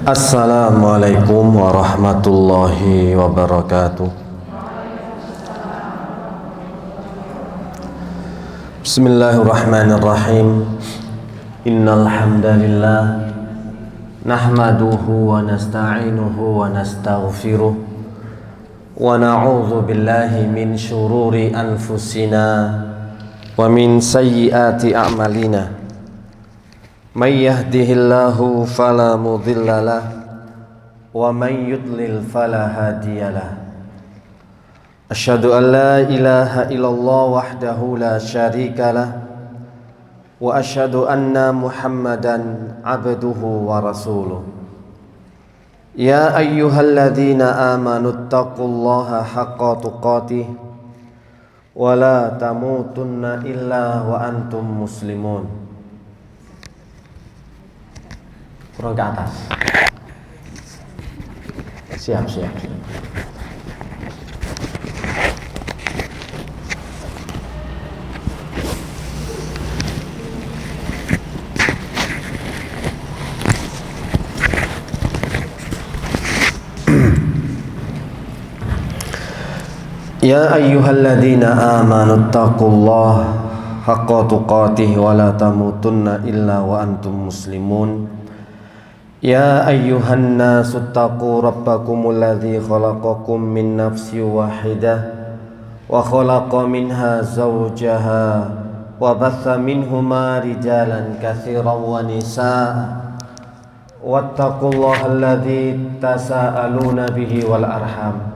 Assalamualaikum warahmatullahi wabarakatuh. Bismillahirrahmanirrahim. Innal hamdalillah nahmaduhu wa nasta'inuhu wa nastaghfiruh wa na'udzu billahi min syururi anfusina wa min sayyiati a'malina. May yahdihillahu fala mudhillalah wa may yudlil fala hadiyalah. Asyhadu an la ilaha illallah wahdahu la syarikalah wa asyhadu anna Muhammadan abduhu wa rasuluh. Ya ayyuhalladzina amanu taqullaha haqqa tuqatih wa la tamutunna illa wa antum muslimun. Kurang ke atas. Siap. Ya ayyuhalladzina amanu taqullaha haqqa tuqatih wa la tamutunna illa wa antum muslimun. Ya ayyuhan nasu taqu rabbakumul ladzi khalaqakum min nafsin wahidah wa khalaqa minha zawjaha wa batha minhuma rijalan katsiran wa nisaa wattaqullaha alladzi tasaaluna bihi wal arham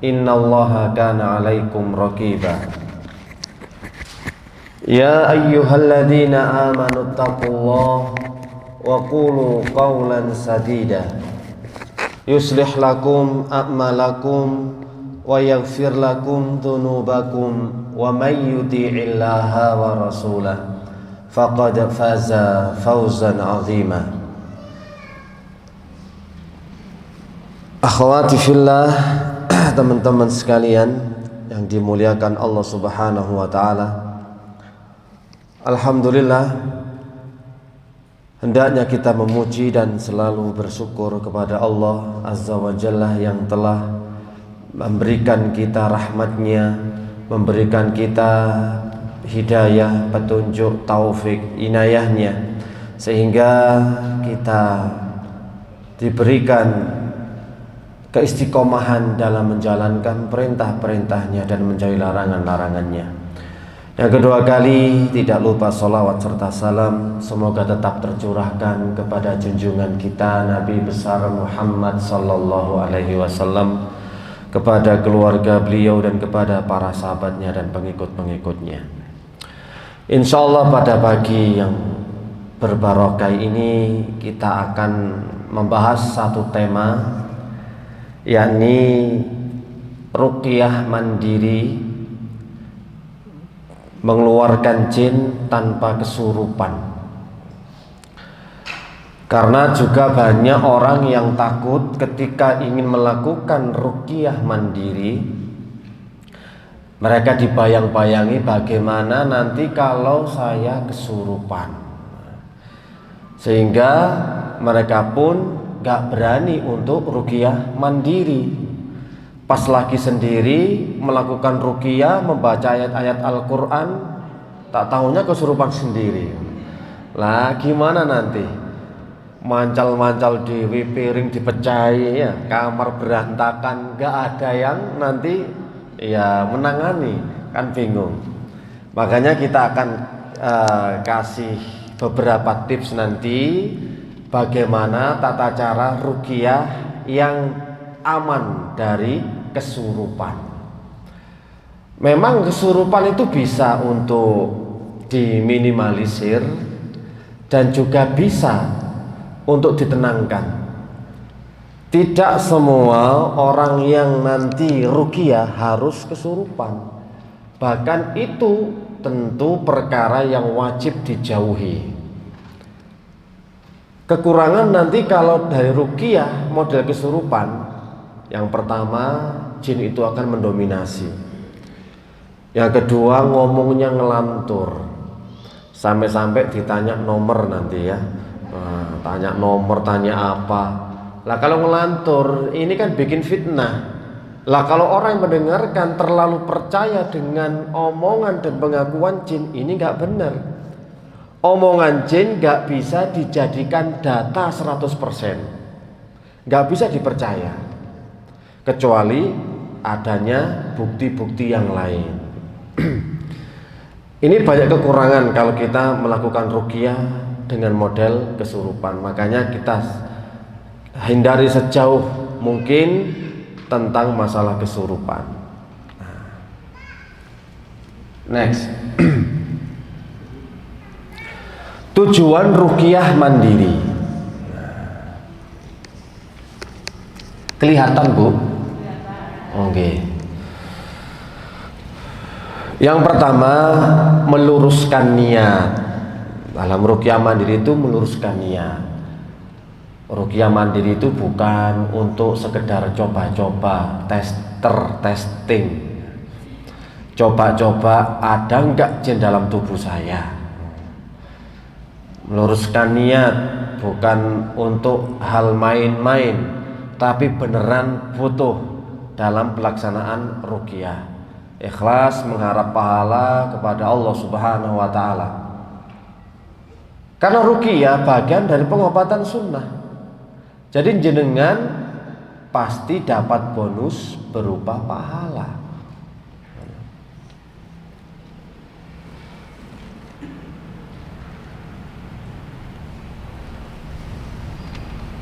innallaha kana 'alaikum raqiba. Ya ayyuhalladzina amanu taqullaha wa qulu qawlan sadida yuslih lakum a'malakum wa yaghfir lakum dhunubakum wa may yuti'illaha wa rasulahu faqad faza fawzan 'azima. Akhwati fillah, teman-teman sekalian yang dimuliakan Allah Subhanahu wa taala, alhamdulillah, hendaknya kita memuji dan selalu bersyukur kepada Allah Azza wa Jalla yang telah memberikan kita rahmatnya, memberikan kita hidayah, petunjuk, taufik, inayahnya, sehingga kita diberikan keistiqomahan dalam menjalankan perintah-perintahnya dan menjauhi larangan-larangannya. Yang kedua kali, tidak lupa salawat serta salam semoga tetap tercurahkan kepada junjungan kita Nabi besar Muhammad sallallahu alaihi wasallam, kepada keluarga beliau dan kepada para sahabatnya dan pengikut-pengikutnya. Insyaallah pada pagi yang berbarokah ini kita akan membahas satu tema, yakni ruqyah mandiri, mengeluarkan jin tanpa kesurupan. Karena juga banyak orang yang takut ketika ingin melakukan ruqyah mandiri. Mereka dibayang-bayangi bagaimana nanti kalau saya kesurupan, sehingga mereka pun gak berani untuk ruqyah mandiri. Pas lagi sendiri melakukan ruqyah, membaca ayat-ayat Al-Quran, tak tahunya kesurupan sendiri. Lah gimana nanti? Mancal-mancal dewi, piring dipecahi, ya, kamar berantakan, gak ada yang nanti ya menangani, kan bingung. Makanya kita akan kasih beberapa tips nanti bagaimana tata cara ruqyah yang aman dari kesurupan. Memang kesurupan itu bisa untuk diminimalisir dan juga bisa untuk ditenangkan. Tidak semua orang yang nanti ruqyah harus kesurupan. Bahkan itu tentu perkara yang wajib dijauhi. Kekurangan nanti kalau dari ruqyah model kesurupan, yang pertama, jin itu akan mendominasi. Yang kedua, ngomongnya ngelantur. Sampai-sampai ditanya nomor nanti ya. Tanya nomor, tanya apa. Lah kalau ngelantur ini kan bikin fitnah. Lah kalau orang yang mendengarkan terlalu percaya dengan omongan dan pengakuan jin, ini nggak benar. Omongan jin nggak bisa dijadikan data 100%, nggak bisa dipercaya kecuali adanya bukti-bukti yang lain. Ini banyak kekurangan kalau kita melakukan ruqyah dengan model kesurupan. Makanya kita hindari sejauh mungkin tentang masalah kesurupan. Next. Tujuan ruqyah mandiri. Kelihatan, Bu? Oke. Yang pertama, meluruskan niat. Dalam ruqyah mandiri itu meluruskan niat. Ruqyah mandiri itu bukan untuk sekedar coba-coba, testing. Coba-coba ada enggak jin dalam tubuh saya. Meluruskan niat bukan untuk hal main-main, tapi beneran butuh dalam pelaksanaan ruqyah. Ikhlas mengharap pahala kepada Allah Subhanahu wa taala. Karena ruqyah bagian dari pengobatan sunnah. Jadi jenengan pasti dapat bonus berupa pahala.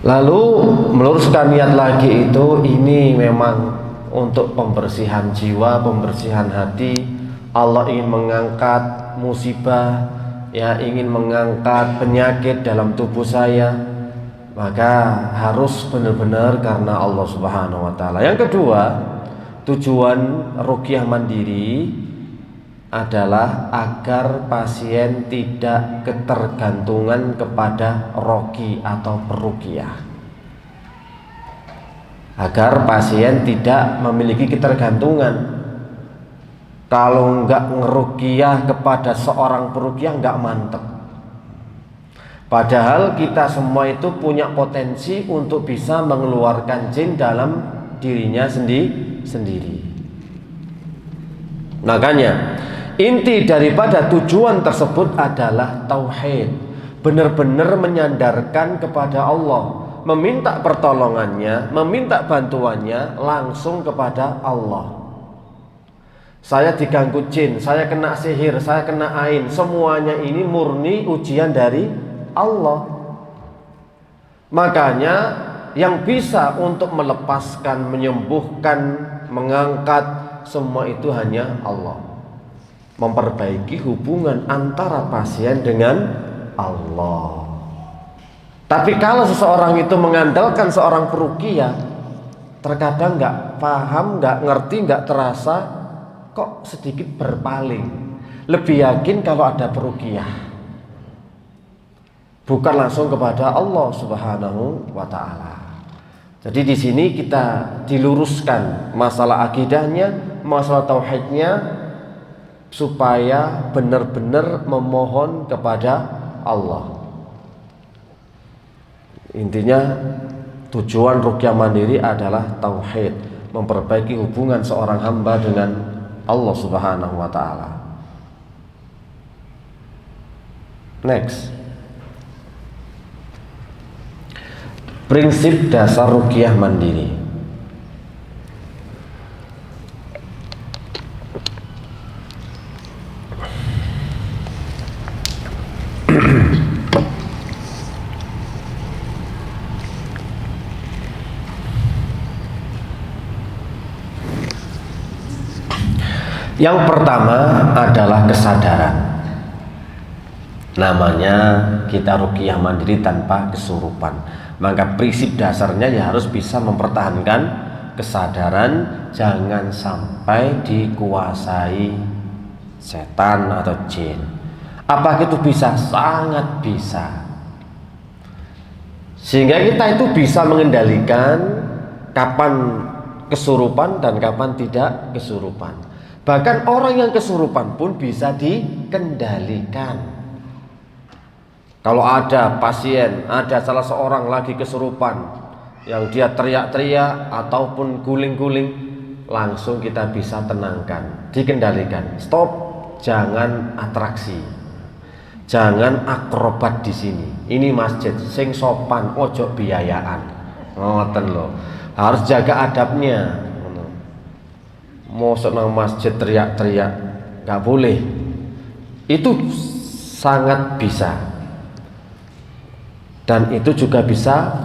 Lalu meluruskan niat lagi itu, ini memang untuk pembersihan jiwa, pembersihan hati. Allah ingin mengangkat musibah, ya, ingin mengangkat penyakit dalam tubuh saya, maka harus benar-benar karena Allah Subhanahu wa taala. Yang kedua, tujuan ruqyah mandiri adalah agar pasien tidak ketergantungan kepada roqi atau peruqyah. Agar pasien tidak memiliki ketergantungan. Kalau enggak ngeruqyah kepada seorang peruqyah enggak mantep. Padahal kita semua itu punya potensi untuk bisa mengeluarkan jin dalam dirinya sendiri. Makanya inti daripada tujuan tersebut adalah tauhid. Benar-benar menyandarkan kepada Allah, meminta pertolongannya, meminta bantuannya langsung kepada Allah. Saya diganggu jin, saya kena sihir, saya kena ain, semuanya ini murni ujian dari Allah. Makanya yang bisa untuk melepaskan, menyembuhkan, mengangkat semua itu hanya Allah. Memperbaiki hubungan antara pasien dengan Allah. Tapi kalau seseorang itu mengandalkan seorang peruqyah, terkadang nggak paham, nggak ngerti, nggak terasa, kok sedikit berpaling. Lebih yakin kalau ada peruqyah, bukan langsung kepada Allah Subhanahu wa taala. Jadi di sini kita diluruskan masalah akidahnya, masalah tauhidnya, supaya benar-benar memohon kepada Allah. Intinya tujuan ruqyah mandiri adalah tauhid, memperbaiki hubungan seorang hamba dengan Allah Subhanahu wa taala. Next. Prinsip dasar ruqyah mandiri. Yang pertama adalah kesadaran. Namanya kita ruqyah mandiri tanpa kesurupan. Maka prinsip dasarnya ya harus bisa mempertahankan kesadaran, jangan sampai dikuasai setan atau jin. Apakah itu bisa? Sangat bisa. Sehingga kita itu bisa mengendalikan kapan kesurupan dan kapan tidak kesurupan. Bahkan orang yang kesurupan pun bisa dikendalikan. Kalau ada pasien, ada salah seorang lagi kesurupan, yang dia teriak-teriak ataupun guling-guling, langsung kita bisa tenangkan, dikendalikan. Stop, jangan atraksi, jangan akrobat di sini. Ini masjid sing sopan, ojo biayaan. Ngoten loh, harus jaga adabnya. Mosok nang masjid teriak-teriak nggak boleh. Itu sangat bisa, dan itu juga bisa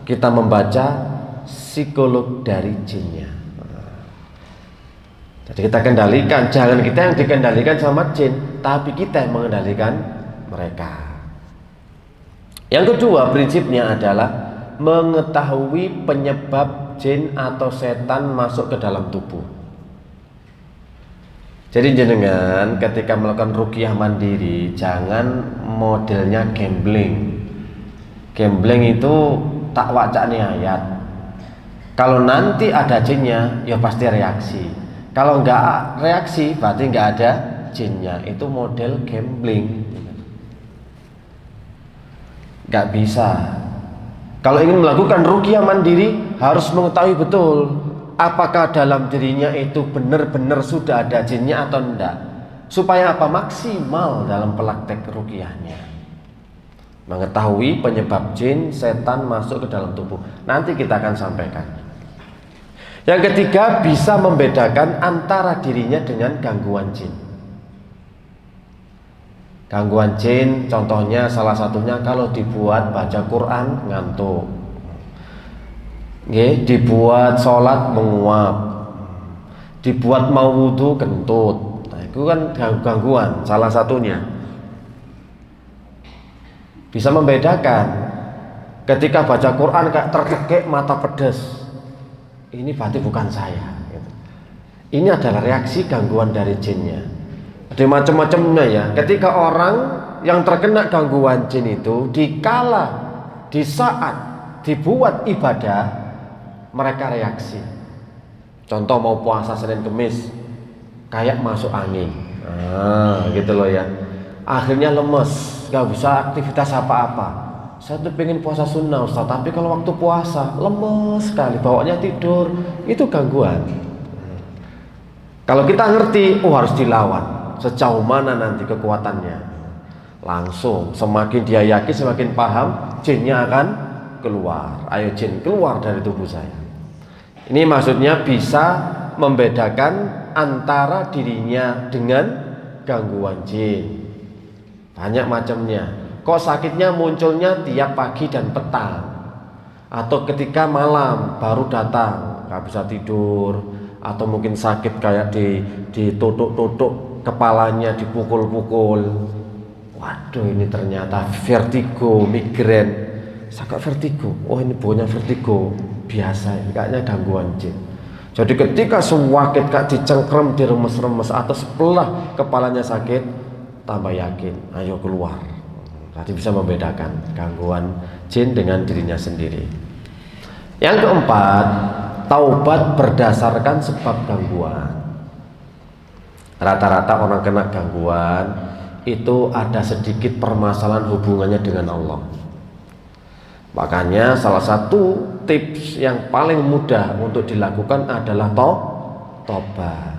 kita membaca psikolog dari jinnya. Jadi kita kendalikan, jangan kita yang dikendalikan sama jin, tapi kita yang mengendalikan mereka. Yang kedua prinsipnya adalah mengetahui penyebab jin atau setan masuk ke dalam tubuh. Jadi jenengan ketika melakukan ruqyah mandiri, jangan modelnya gambling. Gambling itu tak wacane ayat. Kalau nanti ada jinnya, ya pasti reaksi. Kalau enggak reaksi, berarti enggak ada jinnya. Itu model gambling. Enggak bisa. Kalau ingin melakukan ruqyah mandiri, harus mengetahui betul apakah dalam dirinya itu benar-benar sudah ada jinnya atau enggak. Supaya apa? Maksimal dalam praktek ruqyahnya. Mengetahui penyebab jin, setan masuk ke dalam tubuh. Nanti kita akan sampaikan. Yang ketiga, bisa membedakan antara dirinya dengan gangguan jin. Gangguan jin contohnya salah satunya kalau dibuat baca Quran ngantuk. Dibuat sholat menguap, dibuat mau wudhu kentut. Nah, itu kan gangguan salah satunya. Bisa membedakan ketika baca Quran kayak terkekek mata pedas, ini berarti bukan saya. Ini adalah reaksi gangguan dari jinnya. Ada macam-macamnya ya. Ketika orang yang terkena gangguan jin itu di saat dibuat ibadah, mereka reaksi. Contoh mau puasa Senin Kemis, kayak masuk angin, gitu loh ya. Akhirnya lemes, gak bisa aktivitas apa-apa. Saya tuh pengen puasa sunnah Ustaz, tapi kalau waktu puasa lemes sekali, bawaannya tidur. Itu gangguan. Kalau kita ngerti, harus dilawan. Sejauh mana nanti kekuatannya? Langsung, semakin dia yakin, semakin paham, jinnya akan keluar. Ayo jin, keluar dari tubuh saya. Ini maksudnya bisa membedakan antara dirinya dengan gangguan jin. Banyak macamnya. Kok sakitnya munculnya tiap pagi dan petang, atau ketika malam baru datang, nggak bisa tidur, atau mungkin sakit kayak ditutuk-tutuk kepalanya, dipukul-pukul. Waduh, ini ternyata vertigo, migrain. Sakit vertigo. Oh, ini bukannya vertigo biasa, kayaknya gangguan jin. Jadi ketika sewakit kak dicengkrem, diremes-remes, atau sebelah kepalanya sakit, tambah yakin, ayo keluar. Tadi bisa membedakan gangguan jin dengan dirinya sendiri. Yang keempat, taubat berdasarkan sebab gangguan. Rata-rata orang kena gangguan itu ada sedikit permasalahan hubungannya dengan Allah. Makanya salah satu tips yang paling mudah untuk dilakukan adalah tobat.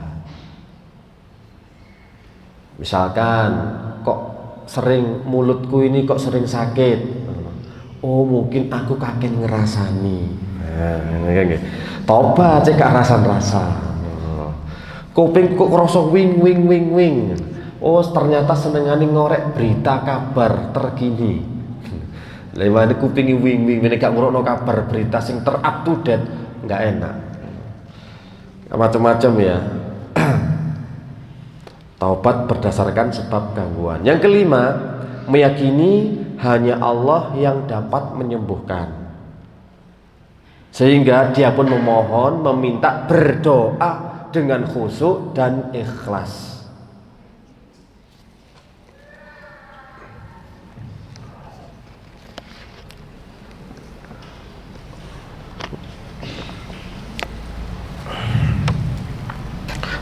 Misalkan kok sering mulutku ini kok sering sakit, oh mungkin aku kakek ngerasani. Tobat cek rasan-rasan. Kuping kok ngerasa wing. Oh ternyata senengane ngorek berita kabar terkini. Lewat kupingi wing ini gak ngurukno kabar berita sing ter-up to date, nggak enak. Macam-macam ya. Taubat berdasarkan sebab gangguan. Yang kelima, meyakini hanya Allah yang dapat menyembuhkan. Sehingga dia pun memohon, meminta, berdoa dengan khusyuk dan ikhlas.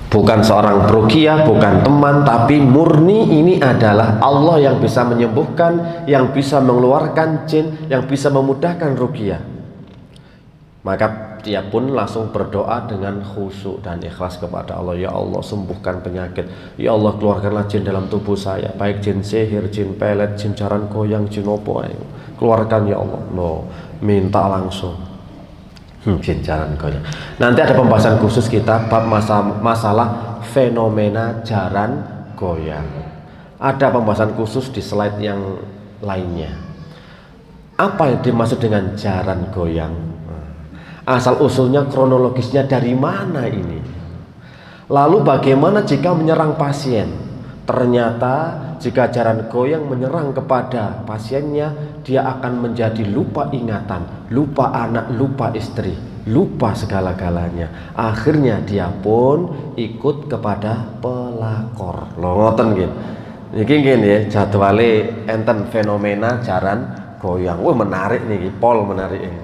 Bukan seorang ruqyah, bukan teman, tapi murni ini adalah Allah yang bisa menyembuhkan, yang bisa mengeluarkan jin, yang bisa memudahkan ruqyah. Maka dia pun langsung berdoa dengan khusyuk dan ikhlas kepada Allah. Ya Allah, sembuhkan penyakit. Ya Allah, keluarkanlah jin dalam tubuh saya, baik jin sihir, jin pelet, jin jaran goyang, jin opo, keluarkan ya Allah. Loh, minta langsung. Jin jaran goyang. Nanti ada pembahasan khusus kita bab masalah fenomena jaran goyang. Ada pembahasan khusus di slide yang lainnya. Apa yang dimaksud dengan jaran goyang? Asal usulnya, kronologisnya dari mana ini? Lalu bagaimana jika menyerang pasien? Ternyata jika jaran goyang menyerang kepada pasiennya, dia akan menjadi lupa ingatan, lupa anak, lupa istri, lupa segala-galanya. Akhirnya dia pun ikut kepada pelakor. Loh, ngoten gitu. Iki ngene ya, jadwale enten fenomena jaran goyang. Wah, menarik nih, Pol menarik ini.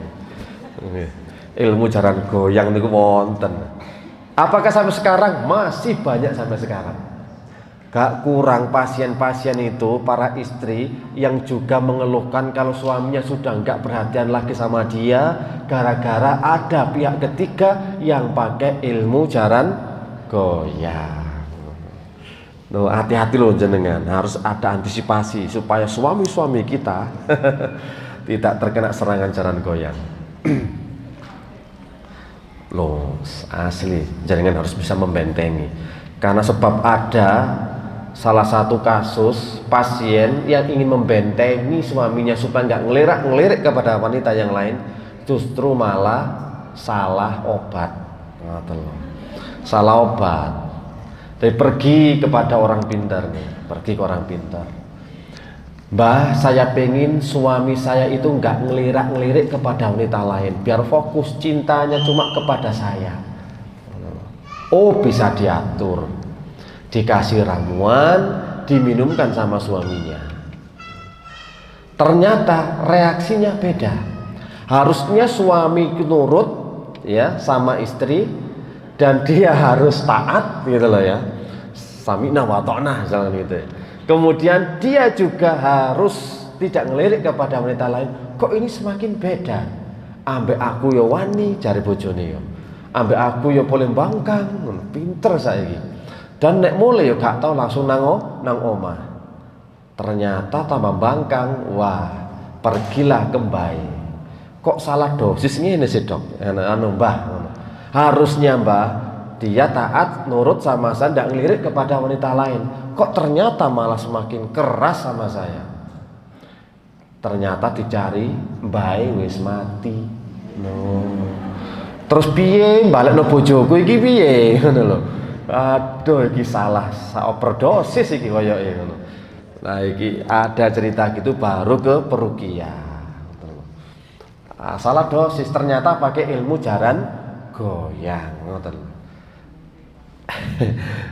Ilmu jaran goyang niku wonten. Apakah sampai sekarang? Masih banyak sampai sekarang. Gak kurang pasien-pasien itu, para istri yang juga mengeluhkan kalau suaminya sudah nggak perhatian lagi sama dia gara-gara ada pihak ketiga yang pakai ilmu jaran goyang. Loh, hati-hati loh jenengan, harus ada antisipasi supaya suami-suami kita tidak terkena serangan jaran goyang. Loh, asli jenengan harus bisa membentengi, karena sebab ada salah satu kasus pasien yang ingin membentengi suaminya supaya nggak ngelirik kepada wanita yang lain, justru malah salah obat. Salah obat. Tapi pergi kepada orang pintar nih, pergi ke orang pintar. Mbah, saya pengen suami saya itu nggak ngelirik kepada wanita lain, biar fokus cintanya cuma kepada saya. Oh, bisa diatur, dikasih ramuan, diminumkan sama suaminya. Ternyata reaksinya beda. Harusnya suami nurut ya sama istri dan dia harus taat gitu loh ya. Sami'na wa ta'na misalnya gitu. Kemudian dia juga harus tidak ngelirik kepada wanita lain. Kok ini semakin beda? Ambek aku yo wani jare bojone yo. Ambek aku yo boleh bangkang, pinter saiki. Dan nek mulai yo gak tau langsung nang omah. Ternyata tambah bangkang, wah, pergilah ke Mbah. Kok salah dosis ngene sih, Dok? Anu Mbah. Harusnya Mbah dia taat nurut sama saya, tidak ngelirik kepada wanita lain. Kok ternyata malah semakin keras sama saya? Ternyata dicari mbae wis mati. No. Terus piye balekno bojoku iki piye ngono lho. Aduh, iki salah overdosis iki koyoke ngono. Nah, iki ada cerita gitu baru ke peruqyah. Salah dosis, ternyata pakai ilmu jaran goyang ngoten.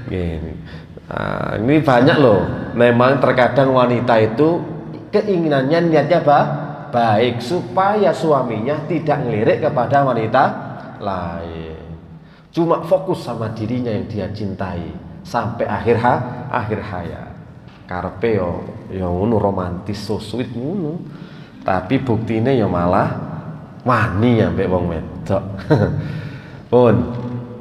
Gini. Nah, ini banyak loh. Memang terkadang wanita itu keinginannya niatnya baik supaya suaminya tidak ngelirik kepada wanita lain. Cuma fokus sama dirinya yang dia cintai sampai akhir hayat. Karepe yo ngono romantis so sweet ngono. Tapi buktine yo malah wani ambek wong wedok. Pun.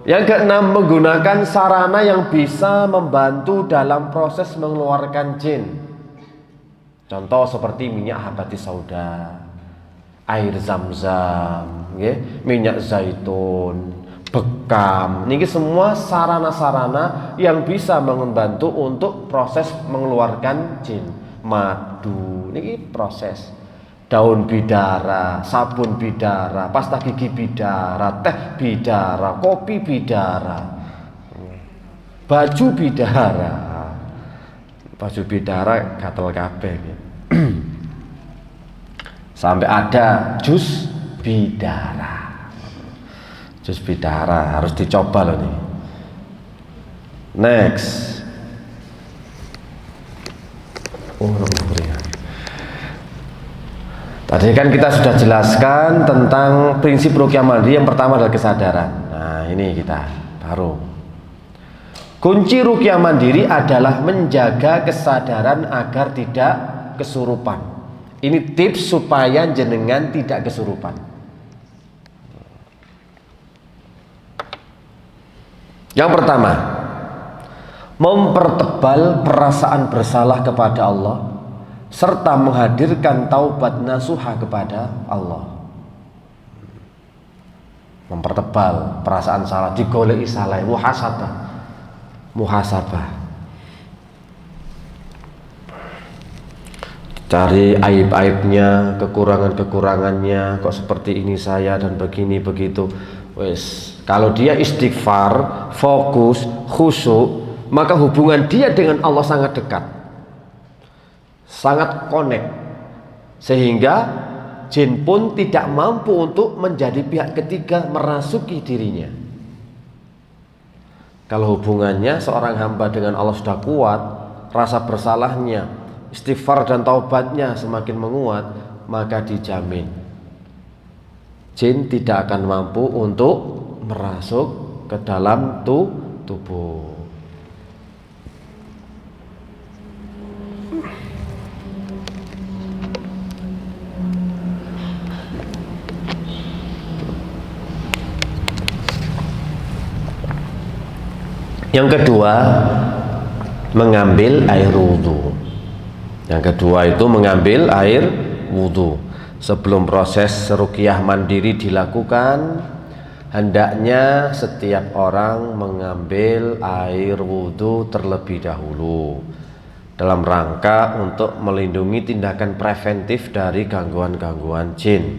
Yang keenam, menggunakan sarana yang bisa membantu dalam proses mengeluarkan jin. Contoh seperti minyak habati sauda, air zam-zam, minyak zaitun, bekam. Ini semua sarana-sarana yang bisa membantu untuk proses mengeluarkan jin. Madu, ini proses. Daun bidara, sabun bidara, pasta gigi bidara, teh bidara, kopi bidara, baju bidara. Baju bidara gatel kabeh gitu. Sampai ada jus bidara. Jus bidara harus dicoba loh nih. Next. Tadi kan kita sudah jelaskan tentang prinsip ruqyah mandiri. Yang pertama adalah kesadaran. Nah, ini kita baru. Kunci ruqyah mandiri adalah menjaga kesadaran agar tidak kesurupan. Ini tips supaya jenengan tidak kesurupan. Yang pertama, mempertebal perasaan bersalah kepada Allah serta menghadirkan taubat nasuha kepada Allah. Mempertebal perasaan salah, digoleki salah, muhasabah. Cari aib-aibnya, kekurangan-kekurangannya, kok seperti ini saya dan begini begitu. Wes, kalau dia istighfar, fokus, khusyuk, maka hubungan dia dengan Allah sangat dekat, sangat connect, sehingga jin pun tidak mampu untuk menjadi pihak ketiga merasuki dirinya. Kalau hubungannya seorang hamba dengan Allah sudah kuat, rasa bersalahnya, istighfar dan taubatnya semakin menguat, maka dijamin jin tidak akan mampu untuk merasuk ke dalam tubuh. Yang kedua, mengambil air wudhu. Yang kedua itu mengambil air wudhu. Sebelum proses ruqyah mandiri dilakukan, hendaknya setiap orang mengambil air wudhu terlebih dahulu dalam rangka untuk melindungi tindakan preventif dari gangguan-gangguan jin.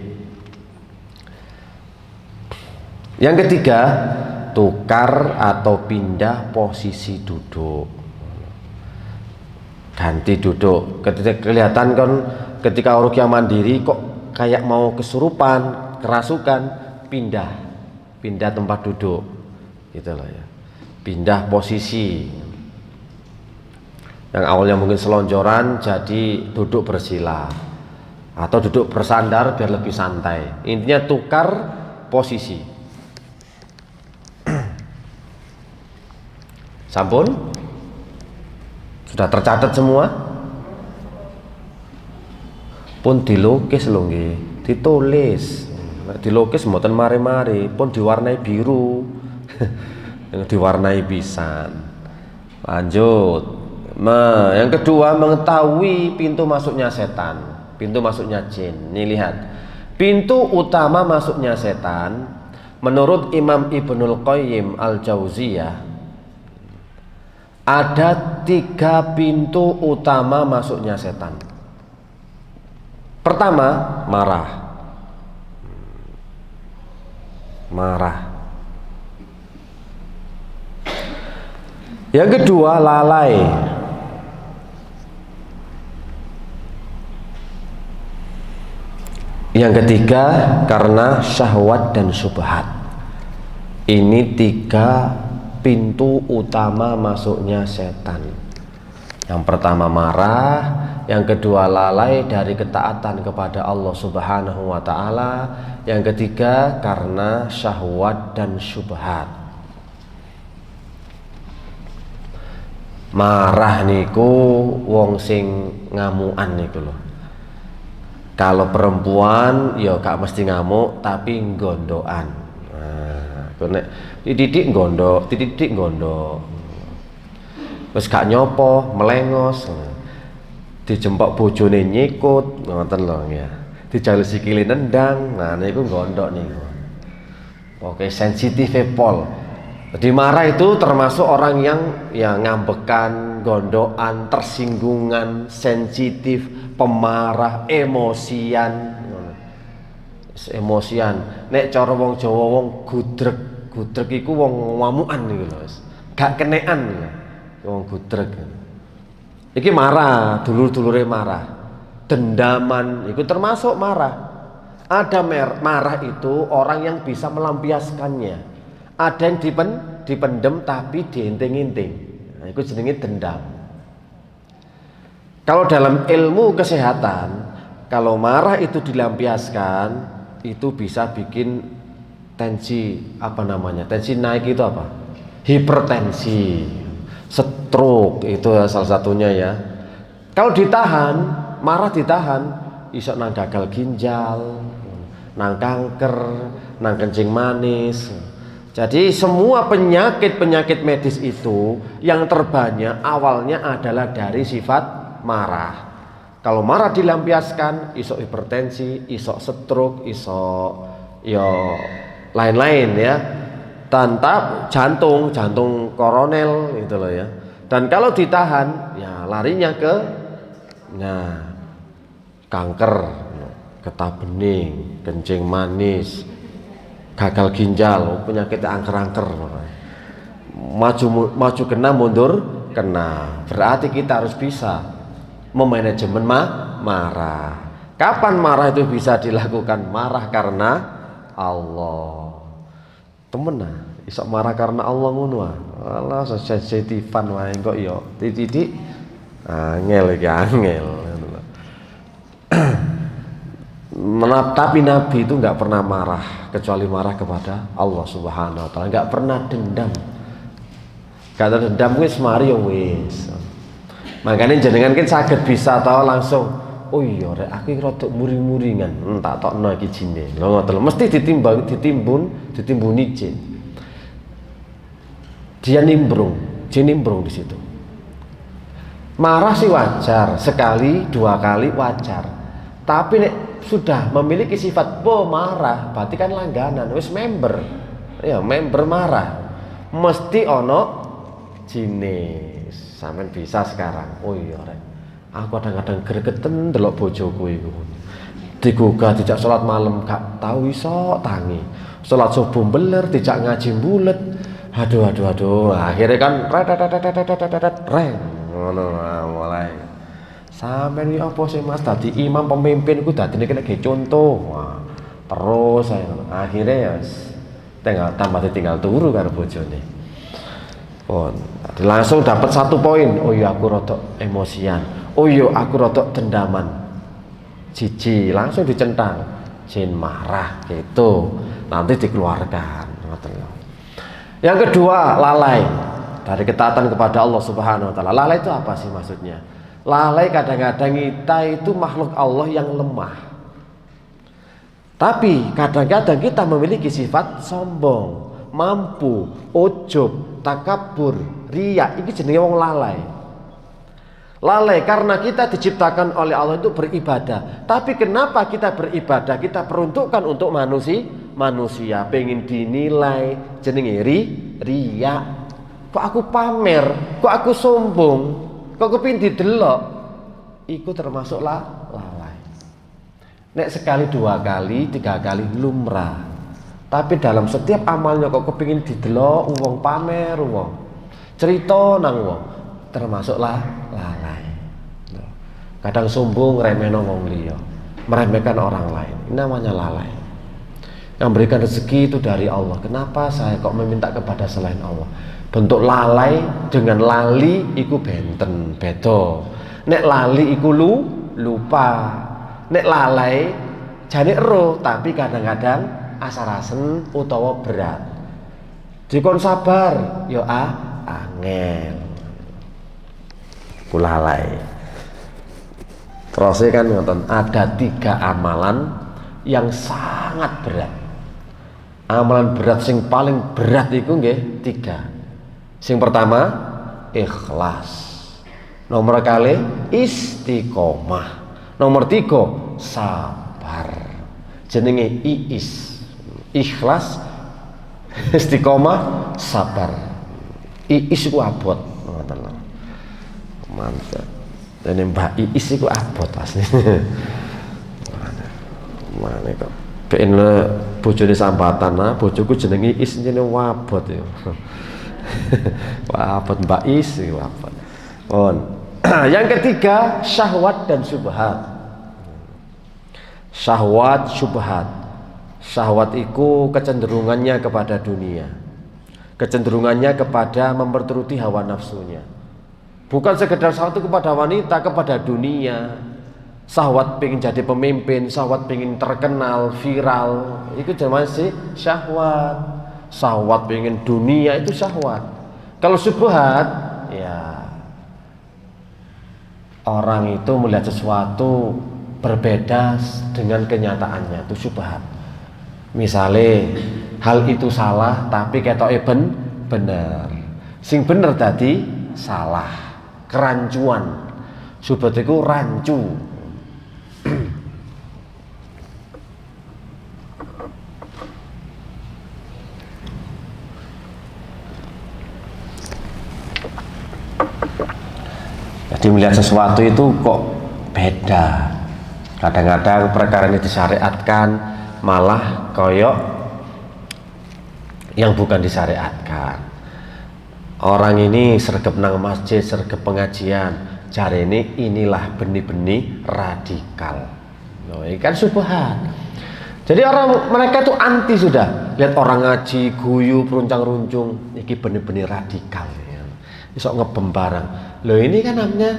Yang ketiga, tukar atau pindah posisi duduk. Ganti duduk. Ketika kelihatan kan ketika ruqyah mandiri kok kayak mau kesurupan, kerasukan, pindah tempat duduk. Gitu loh ya. Pindah posisi. Yang awalnya mungkin selonjoran jadi duduk bersila atau duduk bersandar biar lebih santai. Intinya tukar posisi. Sampun? Sudah tercatat semua? Pun dilukis lho nggih, ditulis. Dilukis mboten mari-mari, pun diwarnai biru. Diwarnai pisan. Lanjut. Nah, yang kedua, mengetahui pintu masuknya setan, pintu masuknya jin. Nih lihat. Pintu utama masuknya setan menurut Imam Ibnul Qayyim Al-Jauziyah ada 3 pintu utama masuknya setan. Pertama, marah. Yang kedua, lalai. Yang ketiga, karena syahwat dan syubhat. Ini 3 pintu utama masuknya setan. Yang pertama marah, yang kedua lalai dari ketaatan kepada Allah Subhanahu wa taala, yang ketiga karena syahwat dan syubhat. Marah niku wong sing ngamukan niku lho. Kalau perempuan ya gak mesti ngamuk tapi gondokan. Nek titik gondok, wis gak nyopo, melengos, dijempok bojone nyikut, ngoten lho ya. Dijaluk sikile nendang, nah niku gondok niku. Oke, sensitif pol. Jadi marah itu termasuk orang yang ngambekan, gondokan, tersinggungan, sensitif, pemarah, emosian. Nek cara wong Jawa wong gudreg iku wong ngamukan niku lho. Gak kenekan wong gudreg. Iki marah, dulur-dulure marah. Dendaman iku termasuk marah. Ada marah itu orang yang bisa melampiaskannya. Ada yang dipendem tapi dienting-inting. Nah, itu jenenge dendam. Kalau dalam ilmu kesehatan, kalau marah itu dilampiaskan, itu bisa bikin tensi tensi naik itu apa? Hipertensi, stroke itu salah satunya ya. Kalau ditahan, marah ditahan, iso nang gagal ginjal, nang kanker, nang kencing manis, Jadi semua penyakit medis itu yang terbanyak awalnya adalah dari sifat marah. Kalau marah dilampiaskan, iso hipertensi, iso stroke, iso yo lain-lain ya. Tanpa jantung koronel gitu loh ya. Dan kalau ditahan, ya larinya ke kanker, getah bening, kencing manis, gagal ginjal, penyakit angker-angker. Maju kena, mundur kena. Berarti kita harus bisa memanajemen marah. Kapan marah itu bisa dilakukan? Marah karena Allah. Temen iso marah karena Allah ngono ah. Allah sensitifan wae kok yo titik angel iki angel. Tapi Nabi itu nggak pernah marah kecuali marah kepada Allah Subhanahu Wa Taala, nggak pernah dendam. Kata dendam wis mari yo wis. Makanya jenengan kan saged bisa tahu langsung. Oh iya rek aku rada muri-muringan. Tak tokno iki jine. Lho ngoten mesti ditimbuni jin. Dia nimbrung di situ. Marah sih wajar, sekali, dua kali wajar. Tapi nek sudah memiliki sifat marah, berarti kan langganan, wis member. Ya, member marah. Mesti ono jine. Sampeyan bisa sekarang. Oh iya rek. Aku kadang-kadang gregeten delok bojoku iku. Digugah dijak salat malam gak tau iso tangi. Salat subuh beler dijak ngaji bulet. Aduh. Akhirnya kan reng. Ngono mulai. Sampeyan iki apa sih Mas dadi imam pemimpin ku dadine kena ge contoh. Wah, terus akhirnya ya tinggal turu karo bojone. Langsung dapat 1 poin. Oh iya aku rodok emosian. Oh iya aku rodok dendaman. Jiji langsung dicentang. Jin marah gitu. Nanti dikeluarkan. Yang kedua, lalai dari ketaatan kepada Allah Subhanahu Wa Taala. Lalai itu apa sih maksudnya? Lalai kadang-kadang kita itu makhluk Allah yang lemah. Tapi kadang-kadang kita memiliki sifat sombong, mampu, ujub, takabur, riya. Ini jenenge wong lalai. Lalai karena kita diciptakan oleh Allah itu beribadah. Tapi kenapa kita beribadah? Kita peruntukkan untuk manusia. Pengen dinilai, jenenge riya. Kok aku pamer? Kok aku sombong? Kok aku pengen didelok? Iku termasuk lalai. Nek sekali, 2 kali, 3 kali lumrah. Tapi dalam setiap amalnya kok kepingin didelok wong, pamer wong, cerita nang wong, termasuklah lalai. Kadang sombong remehno wong liya, meremehkan orang lain. Ini namanya lalai. Yang berikan rezeki itu dari Allah. Kenapa saya kok meminta kepada selain Allah? Bentuk lalai dengan lali iku benten, beda. Nek lali iku lupa. Nek lalai jane ero, tapi kadang-kadang asarasen utawa berat. Dikon sabar, yo angel. Kulalai. Terus kan ngoten, ada 3 amalan yang sangat berat. Amalan berat sing paling berat iku nggih 3. Sing pertama ikhlas. Nomor kali istiqomah. Nomor 3 sabar. Jenenge iis. Ikhlas, istiqomah, sabar. Iis ku abot, ngoten lho. Mantap. Dene Mbak Iis iku abot asli. Mane kok ben bojone sambatan, bojoku jenenge Iis jenenge wabot ya. Wabot Mbak Iis iku wabot. Yang ketiga syahwat dan syubhat. Syahwat, syubhat. Syahwat itu kecenderungannya kepada dunia, kecenderungannya kepada memperturuti hawa nafsunya. Bukan sekedar satu kepada wanita, kepada dunia. Syahwat pengen jadi pemimpin, syahwat pengen terkenal, viral, itu masih syahwat. Syahwat pengen dunia itu syahwat. Kalau syubhat, ya orang itu melihat sesuatu berbeda dengan kenyataannya, itu syubhat. Misalnya hal itu salah tapi ketoke bener. Sing bener tadi salah, kerancuan. Subhat iku rancu. Jadi melihat sesuatu itu kok beda. Kadang-kadang perkara ini disyariatkan malah koyok yang bukan disyariatkan. Orang ini sergap nang masjid, sergap pengajian, cari inilah benih-benih radikal. Loh, ini kan subhat. Jadi mereka itu anti sudah. Lihat orang ngaji, guyu, peruncang-runcung, ini benih-benih radikal. Isok ngebom barang. Loh ini kan namanya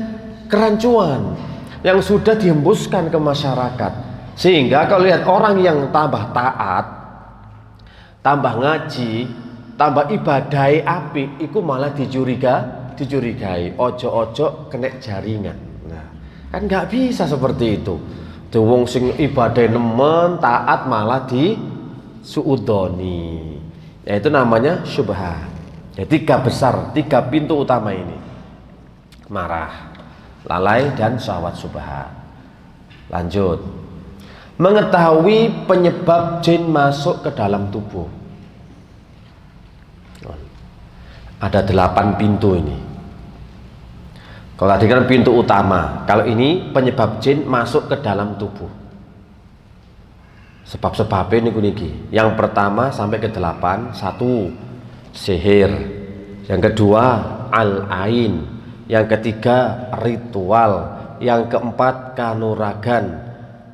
kerancuan yang sudah dihembuskan ke masyarakat. Sehingga kalau lihat orang yang tambah taat, tambah ngaji, tambah ibadai api, itu malah dicurigai. Ojo-ojo kena jaringan. Nah, kan nggak bisa seperti itu. Tuh wong sing ibadai nemen, taat malah di suudoni. Yaitu namanya syubhat. Ya, tiga pintu utama ini: marah, lalai, dan syahwat subhat. Lanjut, mengetahui penyebab jin masuk ke dalam tubuh. Ada 8 pintu ini. Kalau tadi kan pintu utama, kalau ini penyebab jin masuk ke dalam tubuh. Sebab-sebabnya ini. Yang pertama sampai ke 8, 1. Sihir, yang kedua al-ain, yang ketiga ritual, yang keempat kanuragan,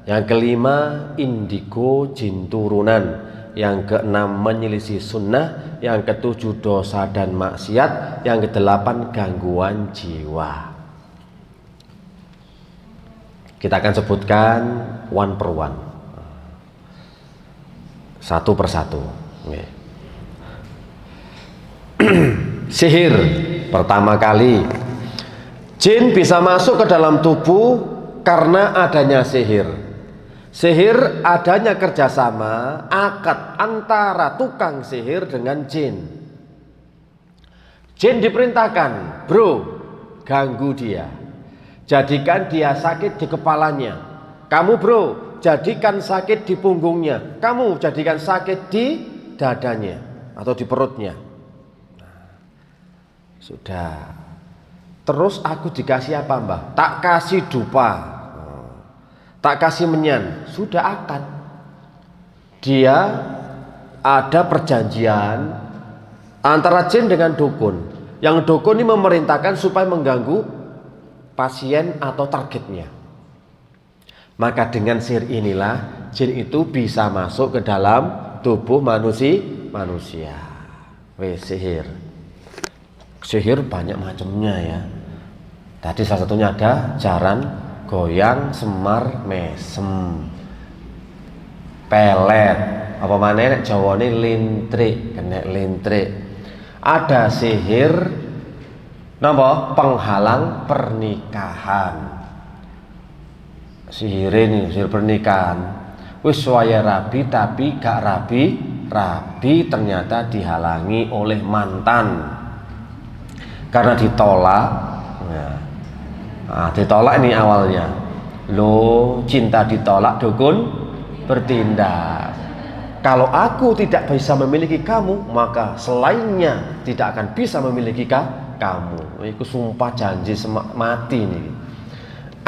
yang kelima indigo jin turunan, yang keenam menyelisih sunnah, yang ketujuh dosa dan maksiat, yang kedelapan gangguan jiwa. Kita akan sebutkan one per one, satu persatu. Okay. Sihir. Pertama kali, jin bisa masuk ke dalam tubuh karena adanya sihir. Sihir adanya kerjasama akad antara tukang sihir dengan jin. Jin diperintahkan, bro, ganggu dia, jadikan dia sakit di kepalanya. Kamu bro, jadikan sakit di punggungnya. Kamu jadikan sakit di dadanya atau di perutnya. Sudah. Terus aku dikasih apa mbah? Tak kasih dupa, tak kasih menyan. Sudah akad. Dia ada perjanjian antara jin dengan dukun. Yang dukun ini memerintahkan supaya mengganggu pasien atau targetnya. Maka dengan sihir inilah jin itu bisa masuk ke dalam tubuh manusia. Sihir. Sihir banyak macamnya ya. Tadi salah satunya ada jaran, goyang, semar, mesem, pelet, apa mana nek Jawane lintrik, kena lintrik. Ada sihir napa? Penghalang pernikahan. Sihir ini, sihir pernikahan. Wis waya rabi tapi gak rabi ternyata dihalangi oleh mantan. Karena ditolak ya. Nah, ditolak ini awalnya. Loh, cinta ditolak, dukun bertindak. Kalau aku tidak bisa memiliki kamu, maka selainnya tidak akan bisa memiliki kamu. Itu sumpah janji mati nih.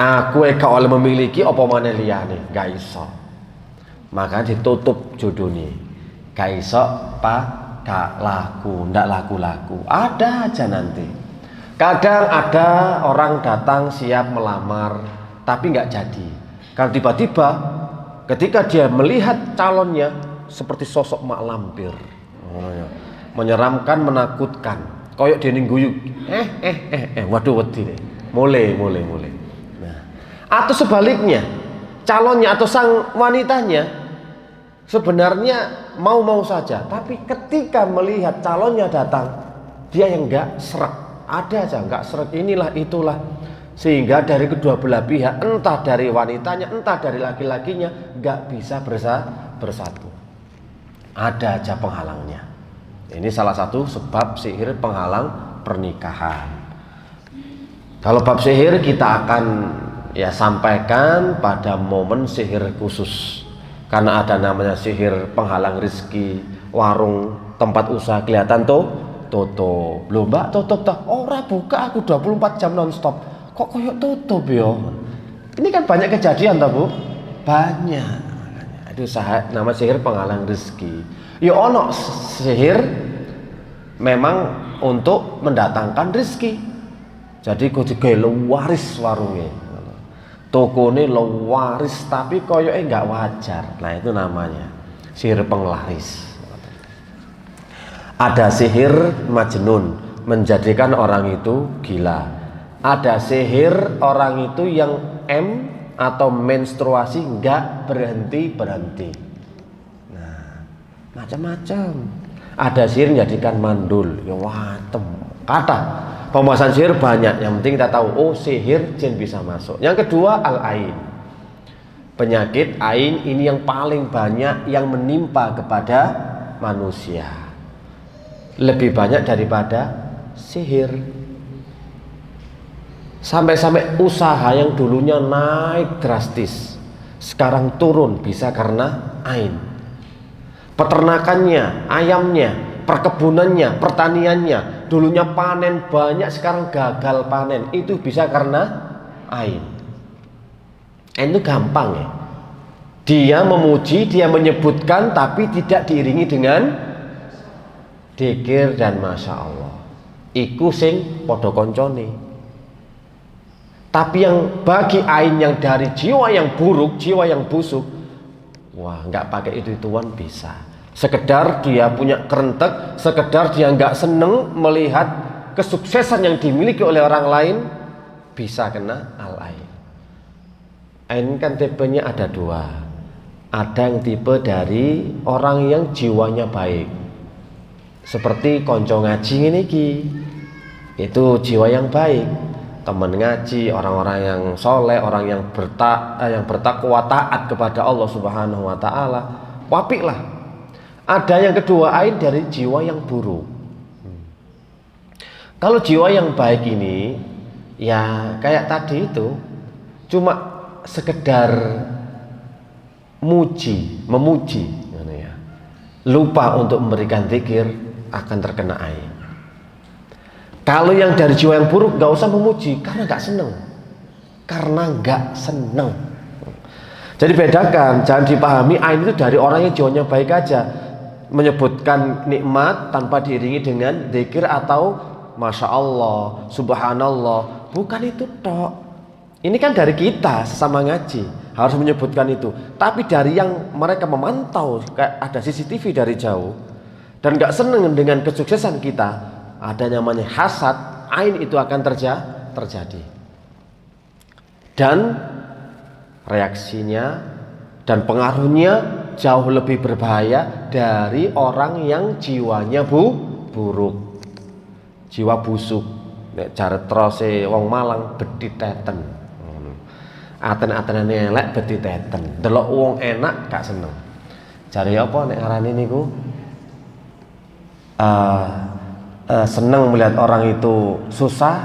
Aku eka oleh memiliki apa mana liyane, gak iso. Maka ditutup jodoh nih. Gak iso pak. Gak laku, ndak laku-laku. Ada aja nanti. Kadang ada orang datang siap melamar, tapi nggak jadi. Karena tiba-tiba ketika dia melihat calonnya seperti sosok mak lampir, menyeramkan, menakutkan, koyok dening guyu. Waduh wedi deh. Mulai. Nah, atau sebaliknya, calonnya atau sang wanitanya sebenarnya mau saja, tapi ketika melihat calonnya datang, dia yang enggak serak. Ada aja enggak serak, inilah itulah. Sehingga dari kedua belah pihak, entah dari wanitanya, entah dari laki-lakinya, enggak bisa bersatu. ada aja penghalangnya. Ini salah satu sebab sihir penghalang pernikahan. Kalau bab sihir kita akan sampaikan pada momen sihir khusus. Karena ada namanya sihir penghalang rezeki, warung tempat usaha kelihatan tutup. Loh mbak, tutup toh? Ora buka, aku 24 jam nonstop. Kok koyok tutup ya? Ini kan banyak kejadian toh bu? Banyak. Itu nama sihir penghalang rezeki. Ya ono sihir memang untuk mendatangkan rezeki. Jadi kudu waris warungnya. Toko ini waris tapi koyoknya nggak wajar. Nah itu namanya sihir penglaris. Ada sihir majnun, menjadikan orang itu gila. Ada sihir orang itu yang atau menstruasi nggak berhenti. Nah macam-macam. Ada sihir menjadikan mandul, ya watem. Kata pembahasan sihir banyak, yang penting kita tahu sihir jin bisa masuk. Yang kedua al-ain. Penyakit ain ini yang paling banyak yang menimpa kepada manusia. Lebih banyak daripada sihir. Sampai-sampai usaha yang dulunya naik drastis sekarang turun bisa karena ain. Peternakannya, ayamnya, perkebunannya, pertaniannya, dulunya panen banyak sekarang gagal panen, itu bisa karena ain. Ain itu gampang ya. Dia memuji, dia menyebutkan tapi tidak diiringi dengan dzikir dan masya Allah. Iku sing podo koncone. Tapi yang bagi ain yang dari jiwa yang buruk, jiwa yang busuk, wah nggak pakai itu-ituan bisa. Sekedar dia punya kerentek, sekedar dia nggak seneng melihat kesuksesan yang dimiliki oleh orang lain, bisa kena al-ain. Ain kan tipenya ada dua. Ada yang tipe dari orang yang jiwanya baik, seperti konco ngaji ini itu jiwa yang baik, teman ngaji, orang-orang yang soleh, orang yang bertakwa taat kepada Allah Subhanahu Wa Taala, wapik lah. Ada yang kedua ain dari jiwa yang buruk. Kalau jiwa yang baik ini ya kayak tadi itu cuma sekedar memuji ya. Lupa untuk memberikan zikir akan terkena ain. Kalau yang dari jiwa yang buruk gak usah memuji karena gak seneng. Jadi bedakan, jangan dipahami ain itu dari orang yang jiwanya baik aja, menyebutkan nikmat tanpa diiringi dengan zikir atau masya Allah, subhanallah. Bukan itu tok. Ini kan dari kita sesama ngaji harus menyebutkan itu. Tapi dari yang mereka memantau, kayak ada CCTV dari jauh dan gak seneng dengan kesuksesan kita, ada namanya hasad, ain itu akan terjadi. Dan reaksinya dan pengaruhnya jauh lebih berbahaya dari orang yang jiwanya buruk, jiwa busuk. Nek cara terose wong Malang bedi teten, aten-atene elek bedi teten, delok wong enak gak seneng. Jare apa nek ngarani niku? Seneng melihat orang itu susah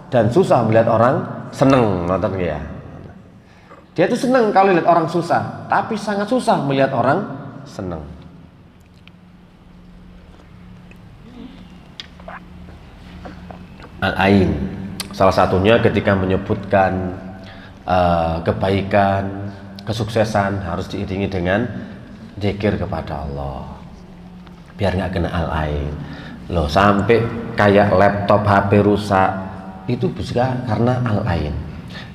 dan susah melihat orang seneng, nonton ya. Dia itu senang kalau lihat orang susah, tapi sangat susah melihat orang senang. Al-ain salah satunya ketika menyebutkan kebaikan, kesuksesan harus diiringi dengan zikir kepada Allah biar nggak kena al-ain. Loh sampai kayak laptop HP rusak itu bisa karena al-ain.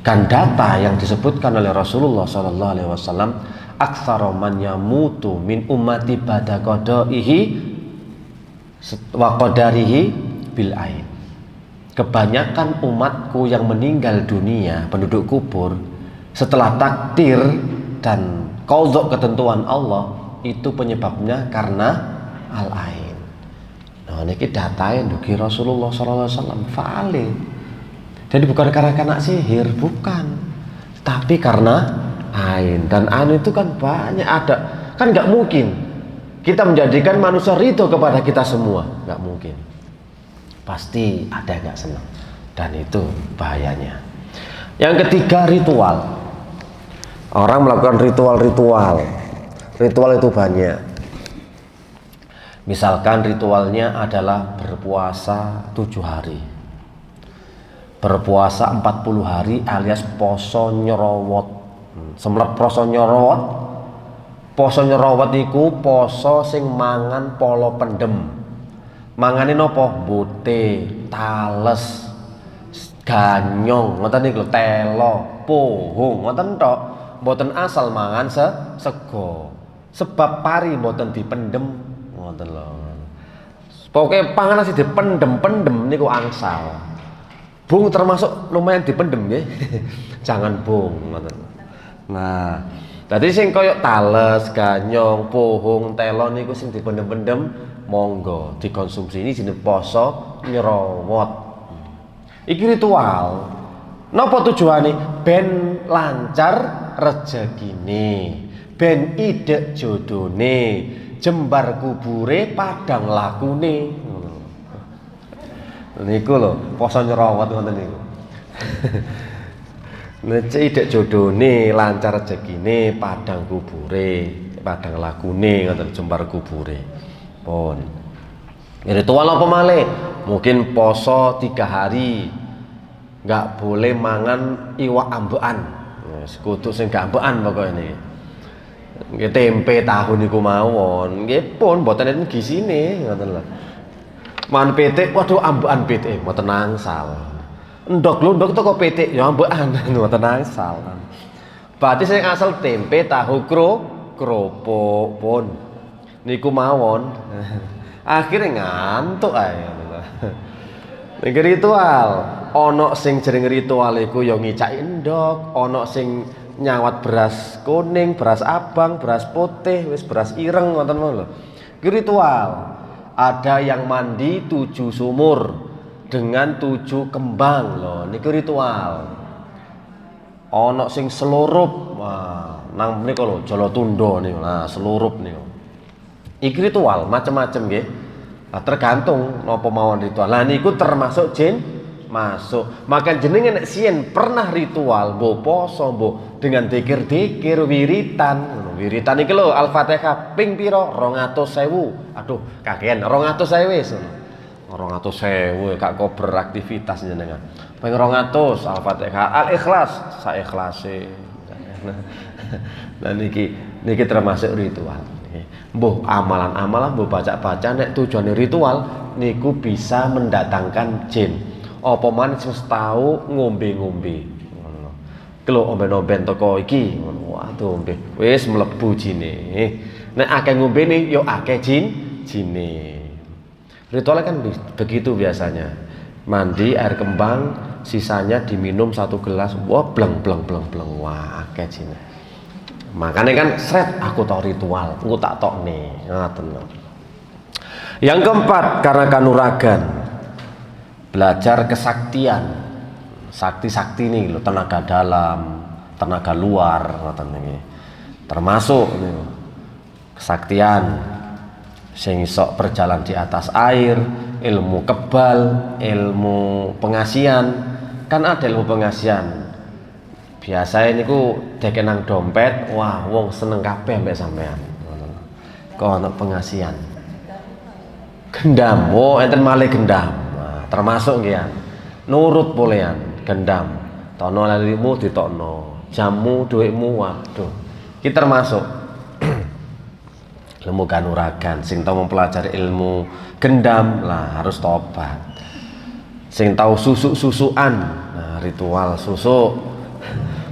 Kan data yang disebutkan oleh Rasulullah SAW, aktsaru man yamutu min ummati ba'da qada'ihi wa qadarihi bil ain. Kebanyakan umatku yang meninggal dunia, penduduk kubur, setelah takdir dan qadha ketentuan Allah, itu penyebabnya karena al-ain. Nah niki datae ndugi Rasulullah SAW valid. Jadi bukan karena kena sihir, bukan, tapi karena ain. Dan ain itu kan banyak ada, kan nggak mungkin kita menjadikan manusia ridho kepada kita semua? Nggak mungkin. Pasti ada yang nggak senang, dan itu bahayanya. Yang ketiga, ritual. Orang melakukan ritual itu banyak. Misalkan ritualnya adalah berpuasa 7 hari, berpuasa 40 hari alias poso nyerawat. Semlet poso nyerawat. Poso nyerawat iku poso sing mangan polo pendem. Mangane napa? Bote, tales, ganyong, ngoten niku, telo, pohong, ngoten tok. Mboten asal mangan sego. Sebab pari mboten dipendem, ngoten lho. Pokoke panganan sing dipendem-pendem niku angsal. Bung termasuk lumayan dipendem nggih. Jangan bung, ngoten. Nah, tadi sing koyok tales, ganyong, pohong, telo niku sing dipendem-pendem monggo dikonsumsi. Ini jenis poso nyerawat. Iki ritual. Napa tujuane? Ben lancar rezekine, ben idek jodone, jembar kubure padang lakune. Niku lho, poso nyerawat ngoten niku. Nek idek jodone, lancar rezekine, padang kubure, padang lakune, ngoten, jembar kubure. Pun. Ritual apa malih? Mungkin poso 3 hari. Enggak boleh mangan iwak ambekan. Wis kudu sing gak ambekan pokoke niki. Nggih tempe tahu niku mawon. Nggih pun mboten enten gisine, ngoten lho. Man pitik, waduh ambekan pitik, mboten angsal. Endok-endok toko pitik ya ambekan, mboten angsal. Berarti sing asal tempe, tahu, kerupuk pun niku mawon. Akhirnya ngantuk ae. Niki ritual. Ana sing jeneng ritual iku ya ngicaki endok, ana sing nyawat beras kuning, beras abang, beras putih, wis beras ireng ngoten lho. Iki ritual. Ada yang mandi 7 sumur dengan 7 kembang loh, niku ritual. Ana sing selurup, wah, nang mriku lho, Jolotundo niku. Nah, selurup niku. Iki ritual macam-macam nggih. Nah, tergantung napa mawon ritual. Lah niku termasuk jin masuk. Maka jenengan nek sien pernah ritual mbok poso, mbok dengan dikir-dikir wiritan. Wiritan iki lho Al-Fatihah ping pira? 200.000. Aduh, kakean 200.000 wis. 200.000 kak kok beraktivitas jenengan. Ping 200 Al-Fatihah, Al-Ikhlas saikhlase. Nah niki termasuk ritual. Mbuh amalan-amalan mbuh baca-baca nek tujuane ritual niku bisa mendatangkan jin. Apa maneh wis tau ngombe-ngombe. Ngono. Kelo omben-omben toko iki, ngono. Waduh, ombe wis mlebu jine. Nek akeh ngombene yo akeh jine. Ritualnya kan begitu biasanya. Mandi air kembang, sisanya diminum 1 gelas. Wah, bleng. Wah, akeh jine. Makanya kan sret aku tau ritual, aku tak tok nih. Yang keempat, karena kanuragan, belajar kesaktian, sakti nih lo, tenaga dalam, tenaga luar, termasuk nih, kesaktian, sing iso berjalan di atas air, ilmu kebal, ilmu pengasian, kan ada ilmu pengasian. Biasanya niku dek nang dompet, wah wong seneng kabeh mbek sampean. Kok ana pengasian. Gendam, oh enten malih gendam. Nah, termasuk nggih. Nurut polean, gendam. Tono lalimu ditokno, jamu dhuwitmu, waduh. Iki termasuk ilmu kanuragan. Sing tau mempelajari ilmu gendam lah harus tobat. Sing tau susuk-susukan, nah ritual susuk.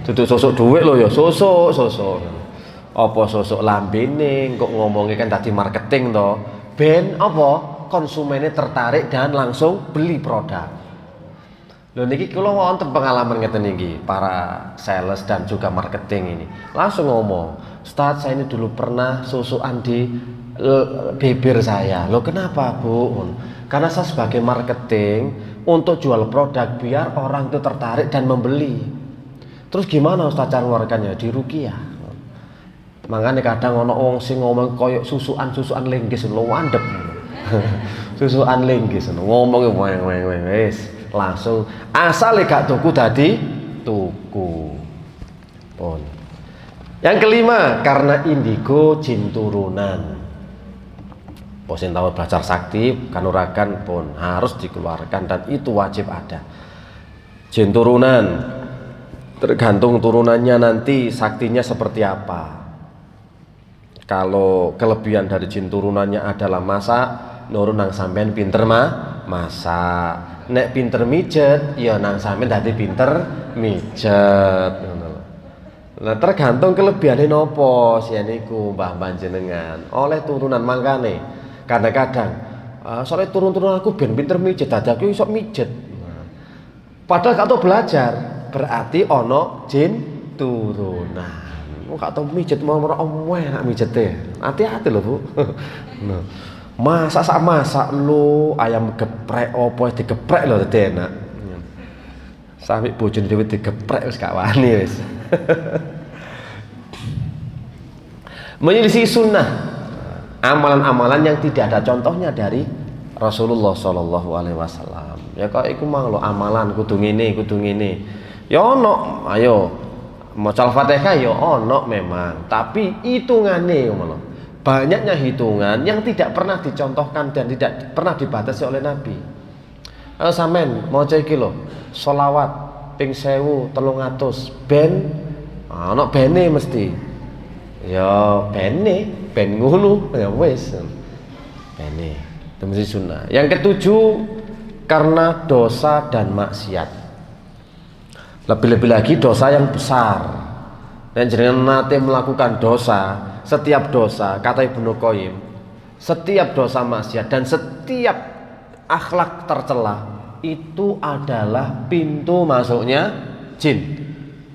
Duduk sosok duit lo ya, sosok. Apa sosok lambene kok ngomongnya kan tadi marketing toh. Ben apa konsumennya tertarik dan langsung beli produk. Lho niki kula wonten pengalaman ngeten niki, para sales dan juga marketing ini. Langsung ngomong, "Ustaz, saya ini dulu pernah susukan di bibir saya." Loh kenapa, Bu? Karena saya sebagai marketing untuk jual produk biar orang itu tertarik dan membeli. Terus gimana Ustaz cara mengeluarkannya? Di ruqyah. Makanya kadang ono wong sing ngomong koyo susukan linggis lho wandep. Susukan linggis ngomong wis langsung asale gak tuku dadi tuku. Pun. Yang kelima, karena indigo jin turunan. Posin tahu belajar sakti kanuragan pun harus dikeluarkan dan itu wajib ada. Jin turunan tergantung turunannya nanti saktinya seperti apa. Kalau kelebihan dari jin turunannya adalah masak, nurun nang sampean pinter masak. Nek pinter mijet, ya nang sampean dadi pinter mijet. Nah, tergantung kelebihannya nopo sih niku mbah panjenengan. Oleh turunan mangkane. Kadang-kadang soalnya turun-turun aku ben pinter mijet, dadi aku iso mijet. Padahal gak tau belajar, berarti ono jin turunan. Gak tau mijet mau enak mijete. Hati-hati lho, Bu. Nah, masak lu ayam geprek opo digeprek lho dadi enak. Sampai bojone dhewe digeprek wis gak wani wis. Menyelisih sunnah, amalan-amalan yang tidak ada contohnya dari Rasulullah Shallallahu Alaihi Wasallam. Ya kok iku mang lo amalan kudu ngene. Ya ono, ayo maca Al-Fatihah ya ono memang, tapi hitungane ngono. Banyaknya hitungan yang tidak pernah dicontohkan dan tidak pernah dibatasi oleh Nabi. Ayo sampean maca iki lho, sholawat ping 1300 ben ana bene mesti. Ya ben ngono ya wis. Bene, itu mesti sunnah. Yang ketujuh, karena dosa dan maksiat. Lebih-lebih lagi dosa yang besar. Dan jenengan nate melakukan dosa, setiap dosa kata Ibnu Qayyim, setiap dosa maksiat dan setiap akhlak tercela itu adalah pintu masuknya jin.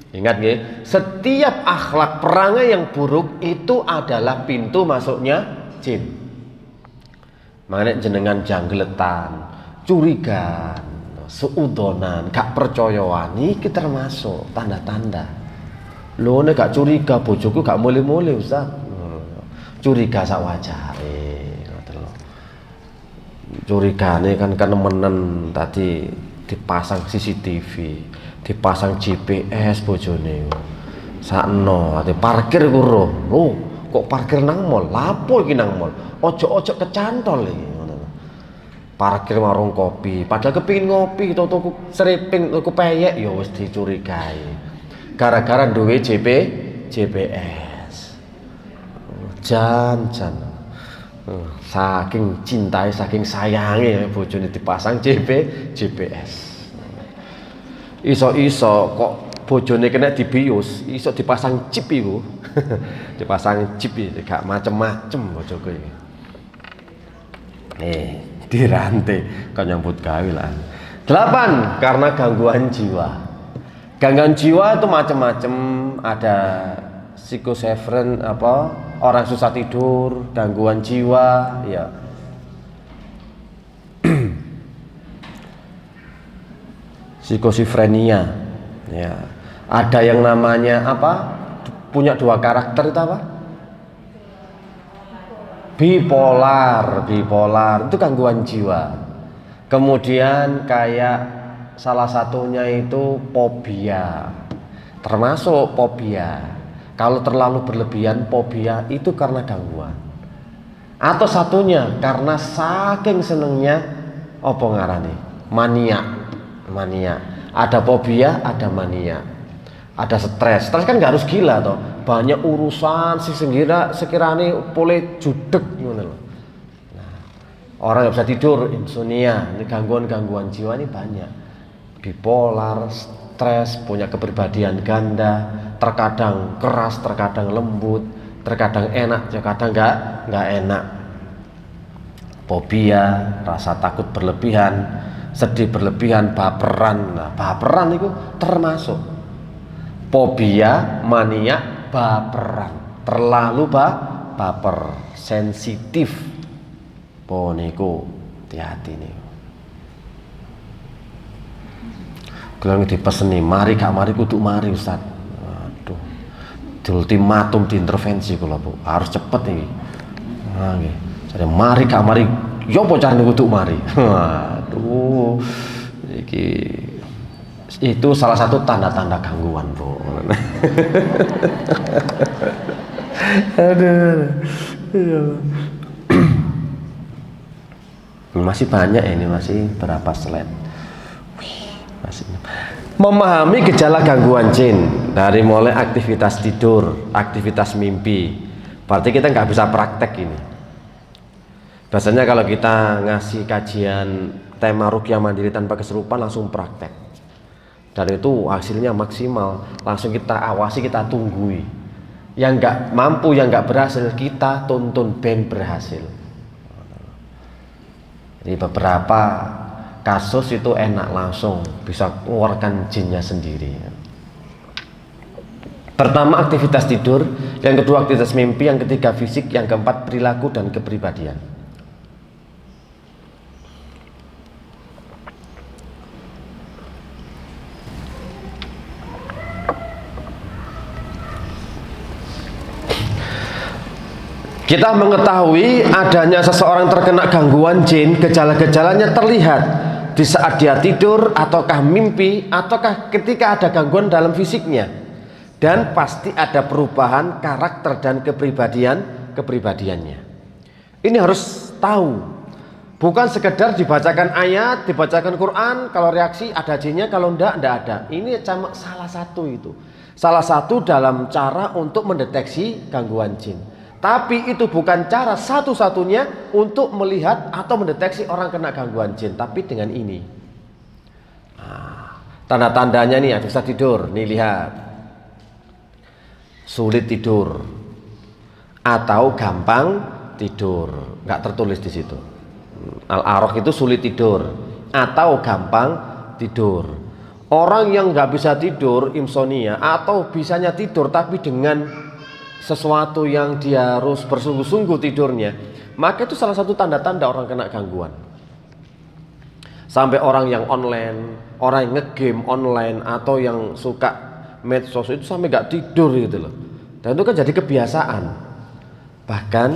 Ingat nggih, setiap akhlak perangai yang buruk itu adalah pintu masuknya jin. Makanya jenengan janggletan, curigaan, seudonan, gak percayaan iki termasuk tanda-tanda. Lho nek gak curiga bojoku gak mulai-mulai Ustaz. Curiga sak wajare, ngoten lho. Curigane kan kenemenen tadi dipasang CCTV, dipasang GPS bojone. Sakno ate parkir kuro. Lho, kok parkir nang mall? Lapo iki nang mall? Ojo-ojo kecantol iki ngono. Parkir warung kopi, padahal kepengin ngopi tuku seriping, tuku peyek ya wis dicurigai. Gara-gara duwe GPS. Jan. Saking cintai, saking sayange bojone dipasang GPS. Iso-iso kok bojone kena dibius, iso dipasang chip iku. Dipasang chip iki gak macem-macem bojoku iki. Dirantai kan nyambut gawe lah. 8, karena gangguan jiwa. Gangguan jiwa itu macam-macam, ada psikosefren orang susah tidur, gangguan jiwa, ya. Psikosifrenia, ya. Ada yang namanya punya 2 karakter itu apa? Bipolar itu gangguan jiwa. Kemudian kayak salah satunya itu fobia, termasuk fobia. Kalau terlalu berlebihan fobia itu karena gangguan. Atau satunya karena saking senengnya mania. Ada fobia, ada mania. Ada stres kan nggak harus gila toh. Banyak urusan sekiranya boleh judek ngono loh. Nah, orang nggak bisa tidur, insomnia, ini gangguan jiwa ini banyak. Bipolar, stres, punya kepribadian ganda, terkadang keras, terkadang lembut, terkadang enak, terkadang nggak enak. Fobia, rasa takut berlebihan, sedih berlebihan, baperan. Nah, baperan itu termasuk fobia, mania, baperan. Terlalu baper, sensitif. Niku hati-hati nih. Kalau dipeseni mari gak mari kudu mari Ustaz. Aduh. ultimatum diintervensi kula Bu. Harus cepet iki. Nah, nggih. Jadi mari gak mari yo apa carane kudu mari. Waduh. Iki itu salah satu tanda-tanda gangguan, Bu. Aduh. Masih banyak ya, ini masih berapa slide. Wih, masih. Memahami gejala gangguan jin dari mulai aktivitas tidur, aktivitas mimpi. Berarti kita nggak bisa praktek ini. Biasanya kalau kita ngasih kajian tema ruqyah mandiri tanpa kesurupan langsung praktek. Dan itu hasilnya maksimal. Langsung kita awasi, kita tunggui. Yang nggak mampu, yang nggak berhasil kita tuntun ben berhasil. Jadi beberapa kasus itu enak langsung bisa mengeluarkan jinnya sendiri. Pertama aktivitas tidur, yang kedua aktivitas mimpi, yang ketiga fisik, yang keempat perilaku dan kepribadian. Kita mengetahui adanya seseorang terkena gangguan jin, gejala-gejalanya terlihat di saat dia tidur, ataukah mimpi, ataukah ketika ada gangguan dalam fisiknya. Dan pasti ada perubahan karakter dan kepribadiannya. Ini harus tahu. Bukan sekedar dibacakan ayat, dibacakan Quran, kalau reaksi ada jinnya, kalau enggak ada. Ini cuma salah satu itu. Salah satu dalam cara untuk mendeteksi gangguan jin. Tapi itu bukan cara satu-satunya untuk melihat atau mendeteksi orang kena gangguan jin. Tapi dengan ini, tanda-tandanya nih, susah tidur. Nih lihat, sulit tidur atau gampang tidur. Nggak tertulis di situ. Al-Araq itu sulit tidur atau gampang tidur. Orang yang nggak bisa tidur, insomnia, atau bisanya tidur tapi dengan sesuatu yang dia harus bersungguh-sungguh tidurnya, maka itu salah satu tanda-tanda orang kena gangguan. Sampai orang yang online, orang yang ngegame online, atau yang suka medsos itu sampai gak tidur gitu loh. Dan itu kan jadi kebiasaan. Bahkan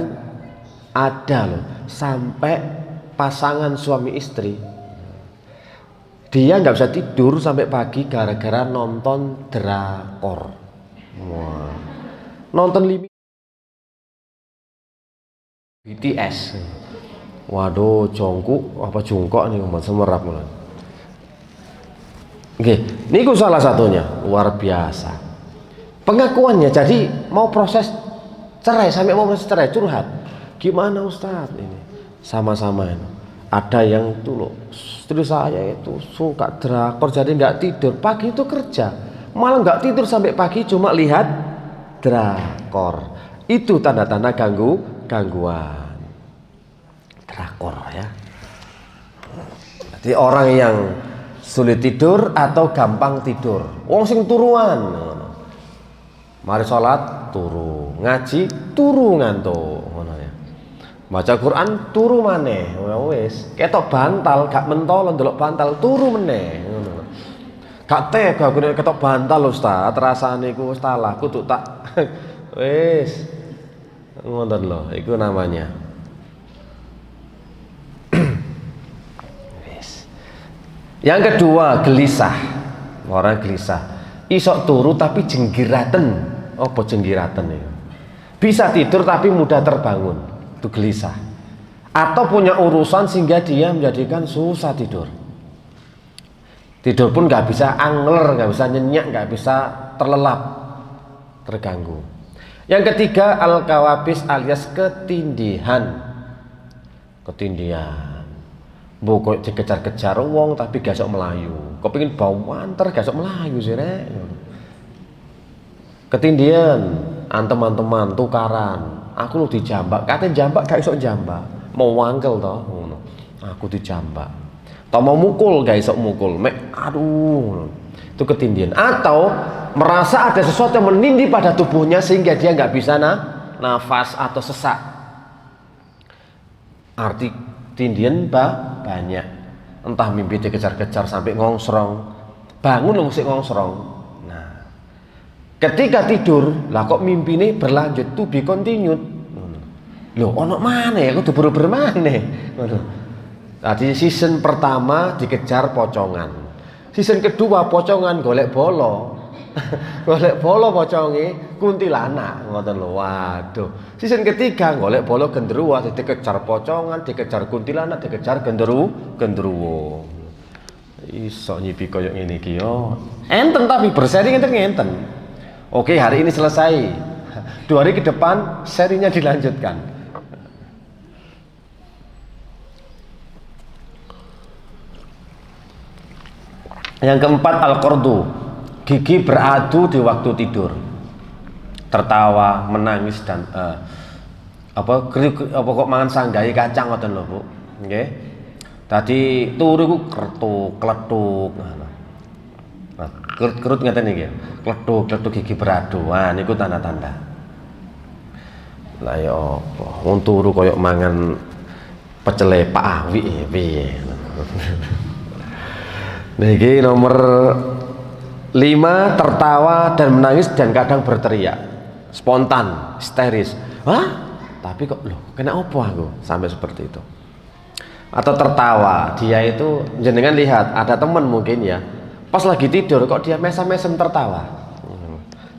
ada loh sampai pasangan suami istri, dia nggak bisa tidur sampai pagi gara-gara nonton drakor. Wah. Nonton BTS. Waduh, jongkok apa jongkok nih semerap mulai. Oke, niku salah satunya, luar biasa. Pengakuannya, jadi mau proses cerai, sampai mau proses cerai, curhat. Gimana Ustadz ini? Sama-sama ini. Ada yang itu loh, istri saya itu suka drakor, jadi nggak tidur. Pagi itu kerja, malah nggak tidur sampai pagi, cuma lihat drakor. Itu tanda-tanda gangguan drakor ya. Jadi orang yang sulit tidur atau gampang tidur, wong sing turuan, mari sholat turu, ngaji turu ngantuk, baca Quran turu maneh, wis ketok bantal gak mentol ndelok bantal turu meneh. Gak tega aku ketok bantal Ustaz, rasane iku wis talah kudu tak wis ngoten lho, iku namanya. Wis. Yang kedua, gelisah. Orang gelisah. Isok turu tapi jenggiraten. Apa jenggiraten itu? Bisa tidur tapi mudah terbangun. Itu gelisah. Atau punya urusan sehingga dia menjadikan susah tidur. Tidur pun nggak bisa angler, nggak bisa nyenyak, nggak bisa terlelap, terganggu. Yang ketiga, al-kawabis alias ketindihan. Ketindihan. Mbok dikejar-kejar wong tapi gak sok melayu. Kepengin bau wanter gak sok melayu sih rek. Ketindihan, antem-anteman tukaran. Aku lu dijambak, katanya jambak gak iso jambak. Mau wangkel toh ngono. Aku dijambak. Atau mau mukul gak iso mukul, aduh, itu ketindihan. Atau merasa ada sesuatu yang menindih pada tubuhnya sehingga dia nggak bisa nafas atau sesak. Arti tindihan banyak. Entah mimpi dikejar-kejar sampai ngongsrong, bangun langsung ngongsrong. Nah, Ketika tidur, lah kok mimpi ini berlanjut, to be continued. Loh, ono mana ya? Aku tuh bermane. Tadi season pertama dikejar pocongan, season kedua pocongan golek bolo, golek bolo poconge kuntilanak, ngoten lho. Waduh, season ketiga golek bolo genderuwo, dikejar pocongan, dikejar kuntilanak, dikejar genderuwo. Iso nyipi koyo ngene iki yo. Enten tapi berseri ngenten. Oke, hari ini selesai. 2 hari ke depan serinya dilanjutkan. Yang keempat, al-qardu, gigi beradu di waktu tidur, tertawa, menangis dan kok mangan sanggai kacang ngoten lho Bu. Nggih. Tadi turu ku kertuk, kletuk. Nah, kerut ngeten iki. Kletuk gigi beradu. Wah, niku tanda-tanda. Lah ya apa? Wong turu koyo mangan pecele Pak Awi piye. Niki nomor 5, tertawa dan menangis dan kadang berteriak, spontan, histeris. Hah? Tapi kok loh, kena apa aku sampai seperti itu? Atau tertawa, dia itu jenengan lihat ada teman mungkin ya, pas lagi tidur kok dia mesem-mesem tertawa.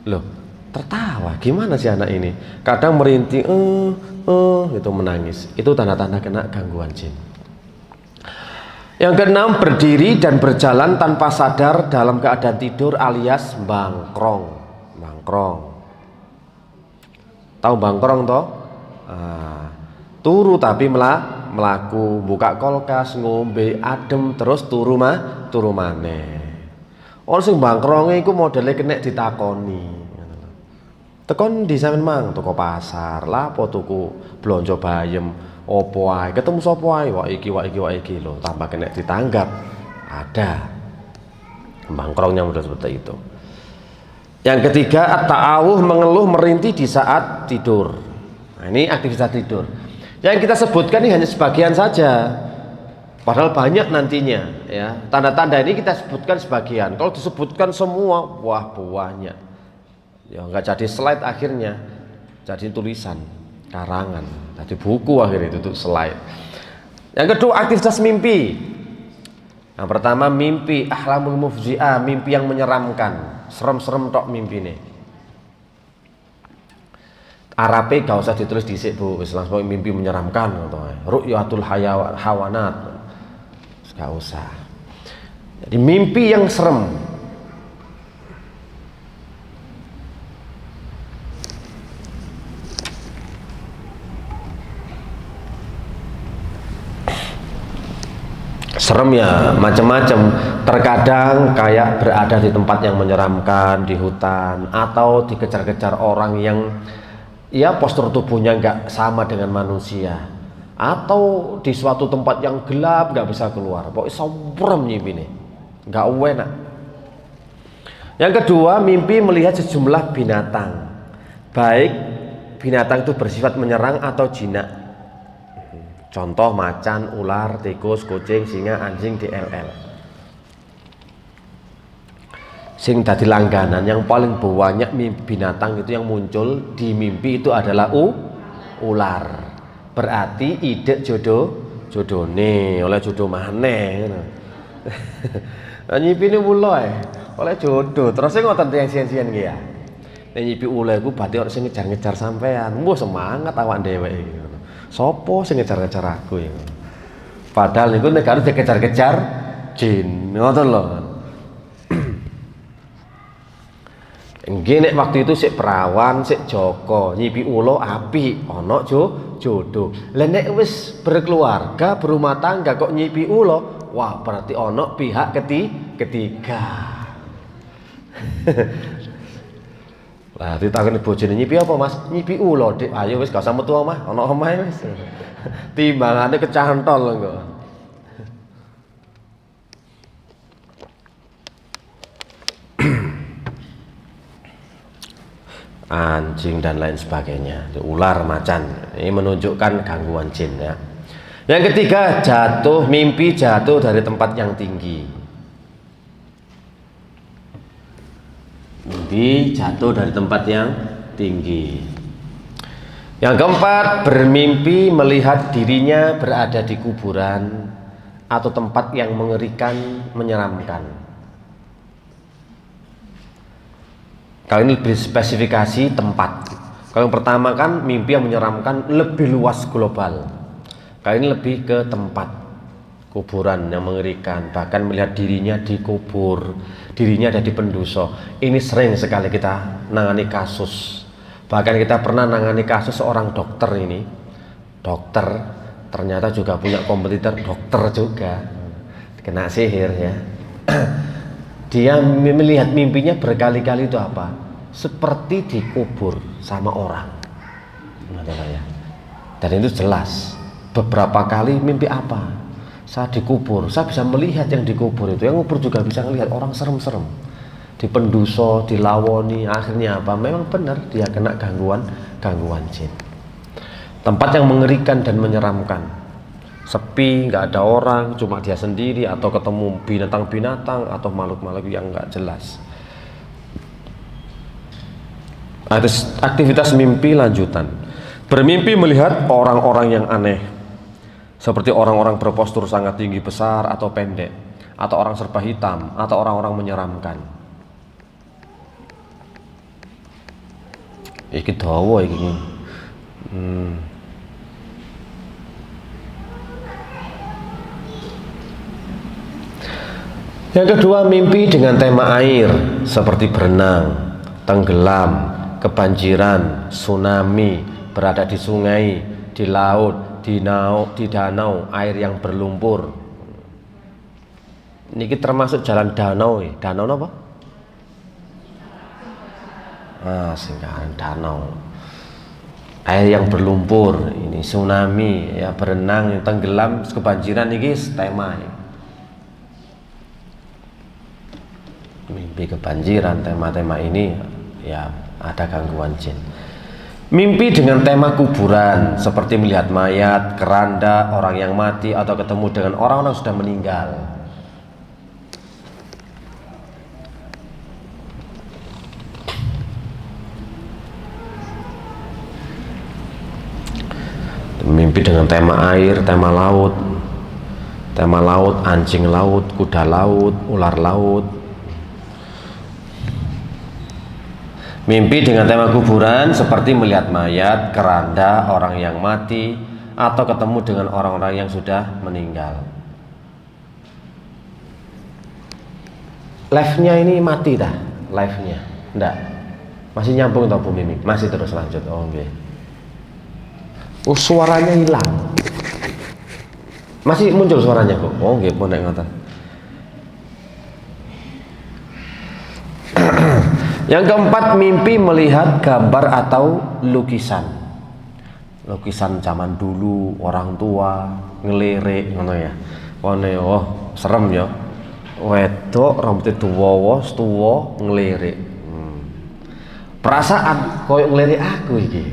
Loh, tertawa gimana sih anak ini? Kadang merintih, itu menangis. Itu tanda-tanda kena gangguan jin. Yang keenam, berdiri dan berjalan tanpa sadar dalam keadaan tidur alias bangkrong. Tahu bangkrong toh? Turu tapi melaku, buka kulkas, ngombe adem terus turu maneh. Orang sing bangkronge iku modele kena ditakoni. Tekon di sampean mang toko pasar, lapo tuku blonjo bayem, opo ae, ketemu sapa ae, wak iki lho, tambah kena ditanggap. Ada. Bangkrongnya mudah seperti itu. Yang ketiga, at-ta'awuh, mengeluh merintih di saat tidur. Nah, ini aktivitas tidur. Yang kita sebutkan ini hanya sebagian saja, padahal banyak nantinya ya. Tanda-tanda ini kita sebutkan sebagian. Kalau disebutkan semua, wah banyak ya, nggak jadi slide akhirnya, jadi tulisan, karangan, jadi buku akhirnya itu tuh slide. Yang kedua, aktivitas mimpi. Yang pertama, mimpi ahlamul mufzi'ah, mimpi yang menyeramkan, serem-serem tok mimpi nih. Arabe gak usah ditulis dhisik Bu, wis langsung mimpi menyeramkan gitu. Ru'yatul hawanat. Gak usah. Jadi mimpi yang serem. Serem ya macam-macam. Terkadang kayak berada di tempat yang menyeramkan, di hutan, atau dikejar-kejar orang yang ya postur tubuhnya nggak sama dengan manusia, atau di suatu tempat yang gelap nggak bisa keluar, pokoknya serem mimpi nih, nggak enak. Yang kedua, mimpi melihat sejumlah binatang, baik binatang itu bersifat menyerang atau jinak. Contoh macan, ular, tikus, kucing, singa, anjing, DLL. Sing dadi langganan yang paling banyak binatang itu yang muncul di mimpi itu adalah ular. Berarti ide jodone oleh jodoh maneh ngono. Nyipine ula oleh jodoh. Terus ngoten yang sian-sian ki ya. Nek nyipi ula iku berarti orang sing ngejar-ngejar sampean. Mbah semangat awak dhewe iki ngono. Sopo sing ngejar-ngejar aku iki. Padahal niku nek harus dikejar-kejar jin. Ngoten lho. Nggih nek waktu itu sik perawan, sik Joko, nyipi ulo api, ana jodoh. Lah nek wis berkeluarga, berumah tangga kok nyipi ulo, wah berarti ana pihak ketiga. Lah ditakoni bojone nyipi apa Mas? Nyipi ulo, Dik. Ayo wis gak usah metu omah, ana omahe wis. Timbangane kecantol engko. Anjing dan lain sebagainya, ular, macan, ini menunjukkan gangguan jin ya. Yang ketiga, mimpi jatuh dari tempat yang tinggi. bermimpi jatuh dari tempat yang tinggi. Yang keempat, bermimpi melihat dirinya berada di kuburan atau tempat yang mengerikan, menyeramkan. Kalau ini lebih spesifikasi tempat. Kalau yang pertama kan mimpi yang menyeramkan lebih luas global. Kalau ini lebih ke tempat, kuburan yang mengerikan, bahkan melihat dirinya dikubur, dirinya ada di pendosa. Ini sering sekali kita nangani kasus. Bahkan kita pernah nangani kasus seorang dokter ini. Dokter ternyata juga punya kompetitor dokter juga, kena sihir ya. Dia melihat mimpinya berkali-kali itu apa? Seperti dikubur sama orang. Dan itu jelas. Beberapa kali mimpi apa? Saya dikubur, saya bisa melihat yang dikubur itu. Yang kubur juga bisa melihat orang serem-serem. Di pendosa, dilawoni, akhirnya apa? Memang benar dia kena gangguan jin. Tempat yang mengerikan dan menyeramkan. Sepi, nggak ada orang, cuma dia sendiri, atau ketemu binatang-binatang atau makhluk-makhluk yang nggak jelas. Aktivitas mimpi lanjutan. Bermimpi melihat orang-orang yang aneh, seperti orang-orang berpostur sangat tinggi, besar atau pendek, atau orang serba hitam, atau orang-orang menyeramkan. Iki dawa iki. Yang kedua, mimpi dengan tema air, seperti berenang, tenggelam, kebanjiran, tsunami, berada di sungai, di laut, di danau, air yang berlumpur. Ini termasuk jalan danau ya. Danau apa? Singkaran danau. Air yang berlumpur, ini tsunami, ya berenang, tenggelam, kebanjiran, ini tema ya. Mimpi kebanjiran, tema-tema ini ya ada gangguan jin. Mimpi dengan tema kuburan, seperti melihat mayat, keranda, orang yang mati, atau ketemu dengan orang-orang sudah meninggal. Mimpi dengan tema air, tema laut, anjing laut, kuda laut, ular laut. Mimpi dengan tema kuburan, seperti melihat mayat, keranda, orang yang mati, atau ketemu dengan orang-orang yang sudah meninggal. Live-nya ini mati dah, live-nya. Enggak. Masih nyambung atau Bu Mimi? Masih terus lanjut. Oh, okay. Suaranya hilang. Masih muncul suaranya kok. Oh, nggih, pun nek ngoten. Yang keempat, mimpi melihat gambar atau lukisan. Lukisan zaman dulu, orang tua ngelirik ngono ya. Oh, serem ya. Wedok rambutnya tuwa ngelirik. Perasaan koyo ngelirik aku iki.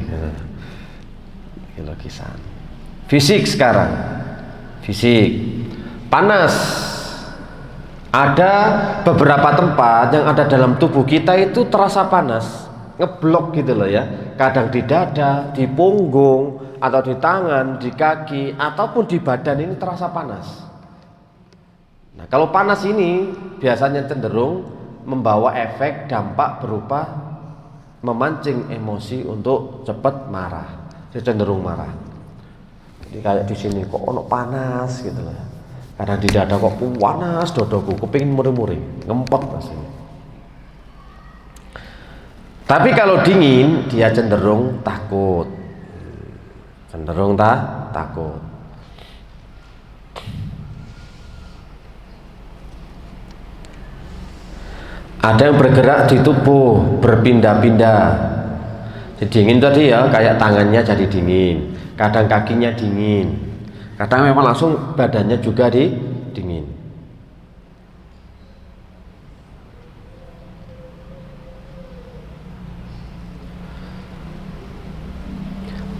Iki lukisan. Fisik sekarang. Fisik. Panas. Ada beberapa tempat yang ada dalam tubuh kita itu terasa panas, ngeblok gitu loh ya. Kadang di dada, di punggung, atau di tangan, di kaki, ataupun di badan ini terasa panas. Nah, kalau panas ini biasanya cenderung membawa efek dampak berupa memancing emosi untuk cepat marah. Dia cenderung marah. Jadi kayak di sini kok ono panas gitu loh. Kadang di dada kok panas dodoku, kepingin muri-muri, ngempet rasanya. Tapi kalau dingin dia cenderung takut. Takut. Ada yang bergerak di tubuh, berpindah-pindah. Jadi dingin tadi ya, kayak tangannya jadi dingin, kadang kakinya dingin. Kadang memang langsung badannya juga dingin.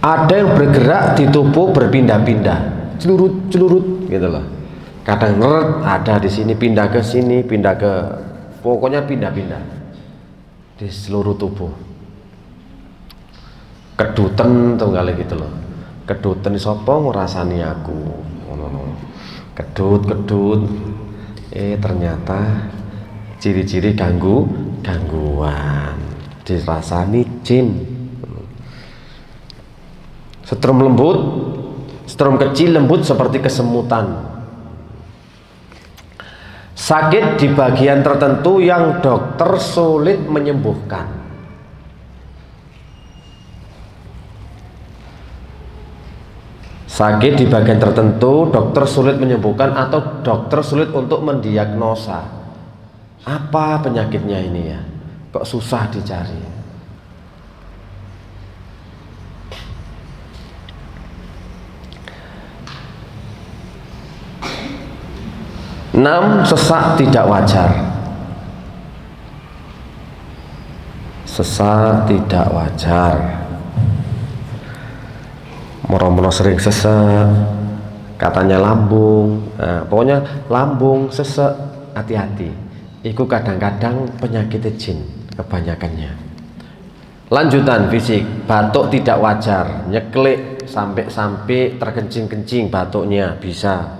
Ada yang bergerak di tubuh berpindah-pindah, celurut gitu loh. Kadang ngeret, ada di sini pindah ke sini, pindah ke, pokoknya pindah-pindah. di seluruh tubuh. Keduten tunggal gitu loh. Keduten sapa ngrasani aku. Ngono. Kedut. Ternyata ciri-ciri gangguan. Dirasani jin. Setrum lembut, setrum kecil lembut seperti kesemutan. Sakit di bagian tertentu yang dokter sulit menyembuhkan. Sakit di bagian tertentu dokter sulit menyembuhkan atau dokter sulit untuk mendiagnosa. Apa penyakitnya ini ya? Kok susah dicari? 6. Sesak tidak wajar. Sesak tidak wajar. Moro-moro sering sesak, katanya lambung. Nah, pokoknya lambung, sesak, hati-hati. Itu kadang-kadang penyakit jin kebanyakannya. Lanjutan fisik, batuk tidak wajar, nyeklik sampai terkencing-kencing batuknya bisa.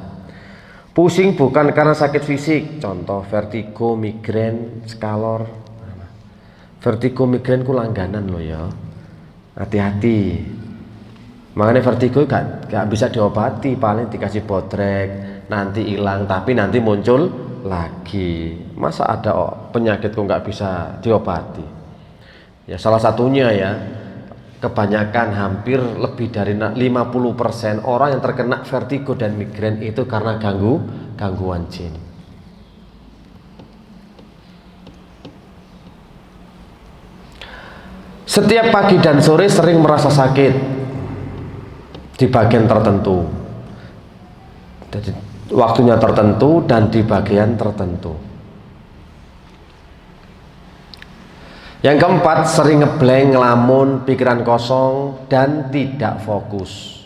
Pusing bukan karena sakit fisik, contoh vertigo, migrain, skalor. Vertigo, migrain ku langganan loh ya, hati-hati. Makanya vertigo gak bisa diobati, paling dikasih bodrek, nanti hilang, tapi nanti muncul lagi. Masa ada penyakit kok gak bisa diobati? Ya salah satunya ya, kebanyakan hampir lebih dari 50% orang yang terkena vertigo dan migrain itu karena gangguan jin. Setiap pagi dan sore sering merasa sakit di bagian tertentu. Jadi waktunya tertentu dan di bagian tertentu. Yang keempat, sering ngeblank, ngelamun, pikiran kosong dan tidak fokus.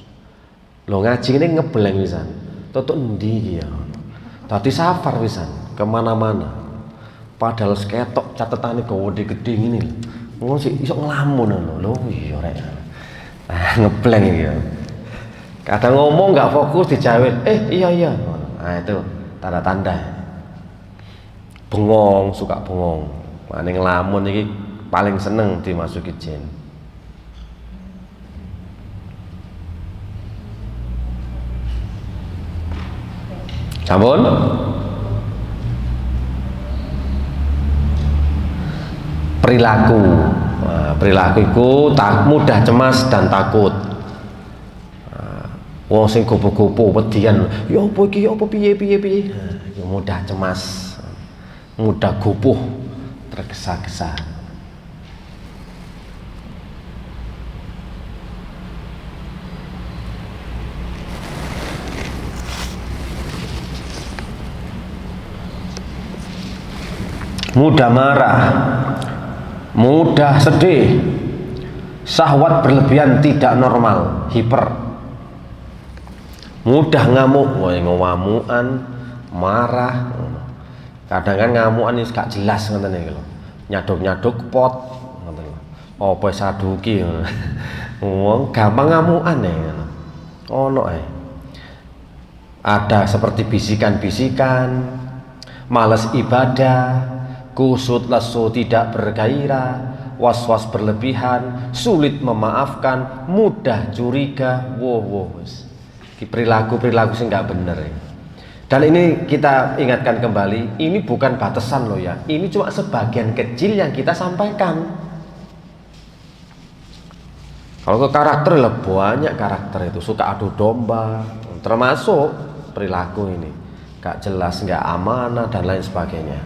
Lo ngaji ini ngeblank pisan. Tutuk endi ya. Tadi safar pisan kemana-mana. Padahal seketok catetane gede ngene lho. Ngono sih iso ngelamun lho. Iya rek. Ngeblank iki ya. Kadang ngomong nggak fokus dijawab, iya. Nah itu tanda-tanda. Bengong, suka bengong. Mane ngelamun iki paling seneng dimasuki jin. Sampun? Perilaku. Nah, perilaku itu mudah cemas dan takut. Wong sing gopo-gopo wedian, ya apa iki, ya apa piye. Ya mudah cemas, mudah gopoh, tergesa-gesa. Mudah marah, mudah sedih, syahwat berlebihan tidak normal, hiper. Mudah ngamuk, ngamukan, marah. Kadang kan ngamukan ini gak jelas ngoten iki lho. Nyaduk-nyaduk pot ngoten lho. Apa saduki ngono. Wong gampang ngamukan ngono. Ono ae. Ada seperti bisikan-bisikan, malas ibadah, kusut lesu tidak bergairah, was-was berlebihan, sulit memaafkan, mudah curiga. Wis. Perilaku sih nggak bener ya. Dan ini kita ingatkan kembali, ini bukan batasan loh ya, ini cuma sebagian kecil yang kita sampaikan. Kalau ke karakter lah banyak karakter itu, suka adu domba, termasuk perilaku ini, gak jelas, nggak amanah dan lain sebagainya.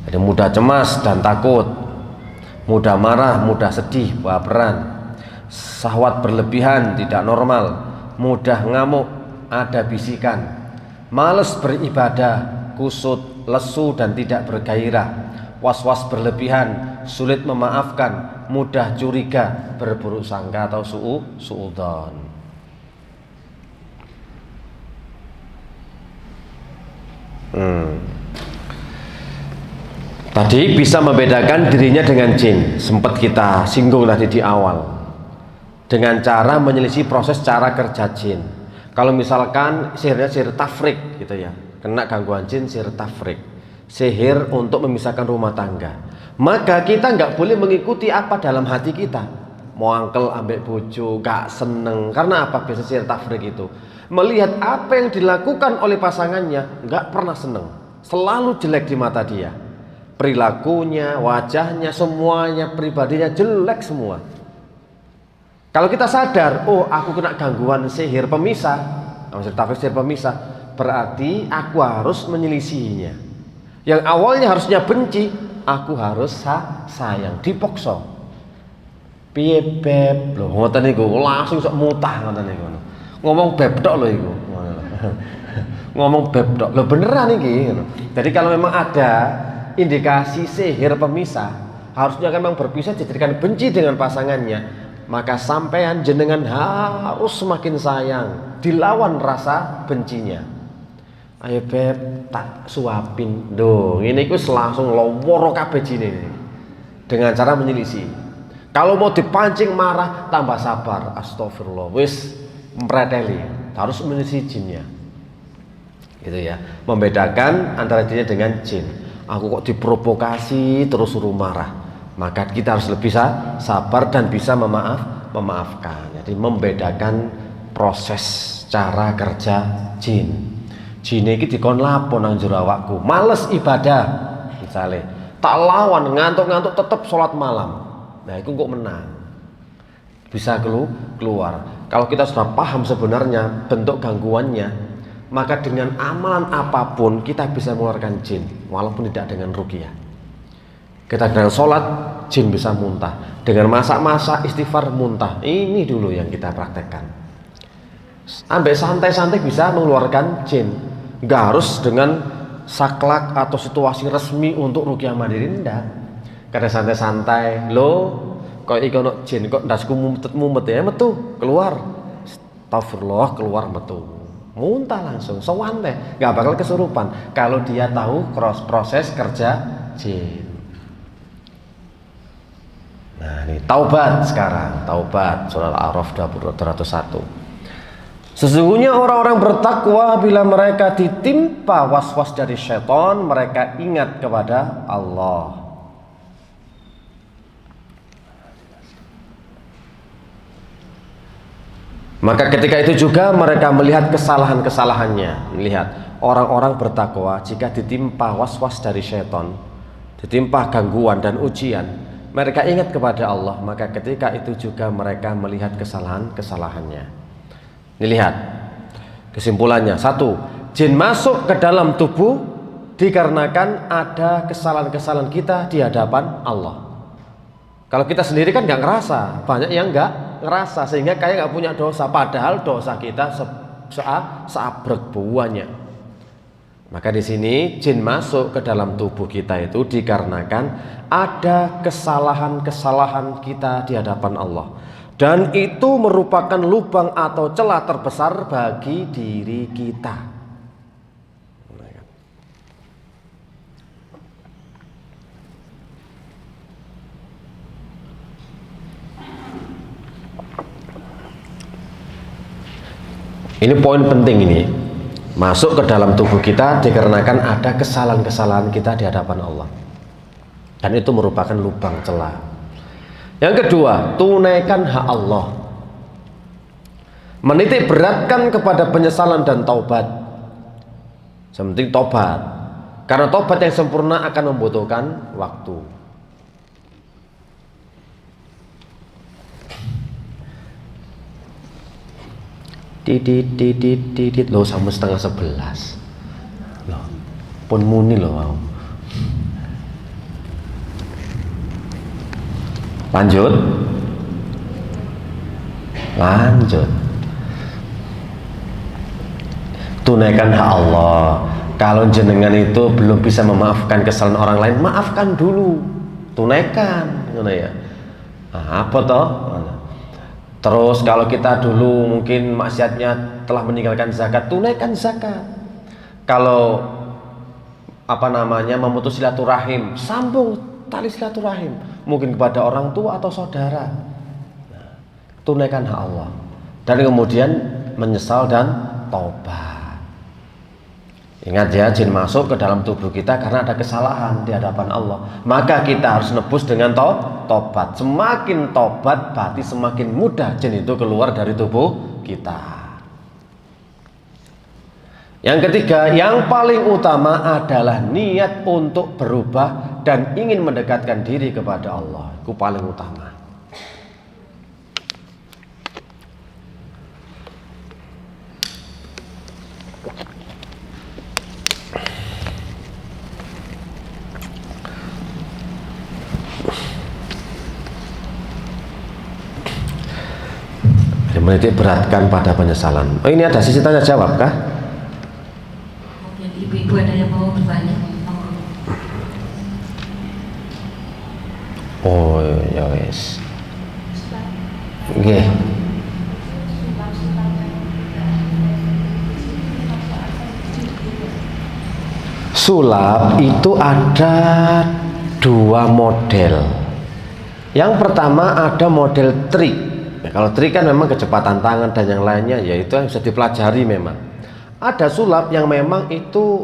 Jadi mudah cemas dan takut, mudah marah, mudah sedih, baperan. Syahwat berlebihan tidak normal, mudah ngamuk, ada bisikan, malas beribadah, kusut, lesu dan tidak bergairah, was-was berlebihan, sulit memaafkan, mudah curiga, berburuk sangka atau suudzon. Tadi bisa membedakan dirinya dengan jin, sempat kita singgung tadi di awal, dengan cara menyelisih proses cara kerja jin. Kalau misalkan sihirnya sihir tafrik gitu ya, kena gangguan jin, sihir tafrik, sihir untuk memisahkan rumah tangga, maka kita nggak boleh mengikuti apa dalam hati kita. Mau angkel ambek bojo gak seneng, karena apa? Biasa sihir tafrik itu melihat apa yang dilakukan oleh pasangannya nggak pernah seneng, selalu jelek di mata dia, perilakunya, wajahnya, semuanya, pribadinya jelek semua. Kalau kita sadar, oh aku kena gangguan sihir pemisah, sihir tafrik, sihir pemisah, berarti aku harus menyelisihinya. Yang awalnya harusnya benci, aku harus sayang, dipokso. Piye beb, lho ngoten niku langsung sok mutah ngoten niku. Ngomong beb tok lho iku. Ngomong beb tok. Lho beneran iki. Jadi kalau memang ada indikasi sihir pemisah, harusnya kan memang berpisah dijadikan benci dengan pasangannya, maka sampean jenengan harus semakin sayang, dilawan rasa bencinya. Ayo beb tak suapin dong, ini ku langsung loworo kabeh jine dengan cara menyelisih. Kalau mau dipancing marah, tambah sabar, astagfirullah, wis mempreteli, harus menyelisih jinnya gitu ya, membedakan antara jinnya dengan jin. Aku kok diprovokasi terus suruh marah, maka kita harus lebih sabar dan bisa memaafkan. Jadi membedakan proses cara kerja jin. Jin iki dikon lapo nang jero awakku, males ibadah misalnya, tak lawan ngantuk-ngantuk tetap sholat malam, nah itu kok menang, bisa keluar. Kalau kita sudah paham sebenarnya bentuk gangguannya, maka dengan amalan apapun kita bisa mengeluarkan jin, walaupun tidak dengan ruqyah. Kita dengan sholat, jin bisa muntah. Dengan masak-masak, istighfar, muntah. Ini dulu yang kita praktekkan. Ambek santai-santai bisa mengeluarkan jin. Nggak harus dengan saklak atau situasi resmi untuk ruqyah mandiri, enggak. Kadang santai-santai, lo kok ikono jin, kok ndasku mumet ya, metu, keluar. Astagfirullah, keluar metu. Muntah langsung, sowan teh, nggak bakal kesurupan kalau dia tahu proses kerja jin. Nah ini taubat sekarang, taubat surah Al-A'raf 201. Sesungguhnya orang-orang bertakwa bila mereka ditimpa was-was dari syaitan, mereka ingat kepada Allah. Maka ketika itu juga mereka melihat kesalahan-kesalahannya. Melihat orang-orang bertakwa jika ditimpa was-was dari syaitan, ditimpa gangguan dan ujian, mereka ingat kepada Allah. Maka ketika itu juga mereka melihat kesalahan-kesalahannya. Ini lihat kesimpulannya. 1. Jin masuk ke dalam tubuh dikarenakan ada kesalahan-kesalahan kita di hadapan Allah. Kalau kita sendiri kan nggak ngerasa, banyak yang nggak ngerasa sehingga kayak nggak punya dosa, padahal dosa kita seabrek buahnya. Maka di sini jin masuk ke dalam tubuh kita itu dikarenakan ada kesalahan-kesalahan kita di hadapan Allah, dan itu merupakan lubang atau celah terbesar bagi diri kita. Ini poin penting ini, masuk ke dalam tubuh kita dikarenakan ada kesalahan-kesalahan kita di hadapan Allah, dan itu merupakan lubang celah. Yang kedua, tunaikan hak Allah, menitik beratkan kepada penyesalan dan taubat. Sepenting taubat, karena taubat yang sempurna akan membutuhkan waktu. Didit loh, sama 10:30 loh, pun muni loh mau. Lanjut. Tunaikan hak Allah. Kalau jenengan itu belum bisa memaafkan kesalahan orang lain, maafkan dulu, tunaikan, ya. Nah, apa toh? Terus kalau kita dulu mungkin maksiatnya telah meninggalkan zakat, tunaikan zakat. Kalau memutus silaturahim, sambung tali silaturahim, mungkin kepada orang tua atau saudara. Tunaikan hak Allah, dan kemudian menyesal dan taubat. Ingat ya, jin masuk ke dalam tubuh kita karena ada kesalahan di hadapan Allah, maka kita harus nebus dengan tobat. Semakin tobat berarti semakin mudah jin itu keluar dari tubuh kita. Yang ketiga, yang paling utama adalah niat untuk berubah dan ingin mendekatkan diri kepada Allah. Itu paling utama. Menitik beratkan pada penyesalan. Oh, ini ada sisi tanya jawab kah? Mungkin ibu-ibu ada yang mau bertanya. Oh ya wes. Nggih. Sulap itu ada dua model. Yang pertama ada model trik. Ya, kalau trik kan memang kecepatan tangan dan yang lainnya, yaitu yang bisa dipelajari memang. Ada sulap yang memang itu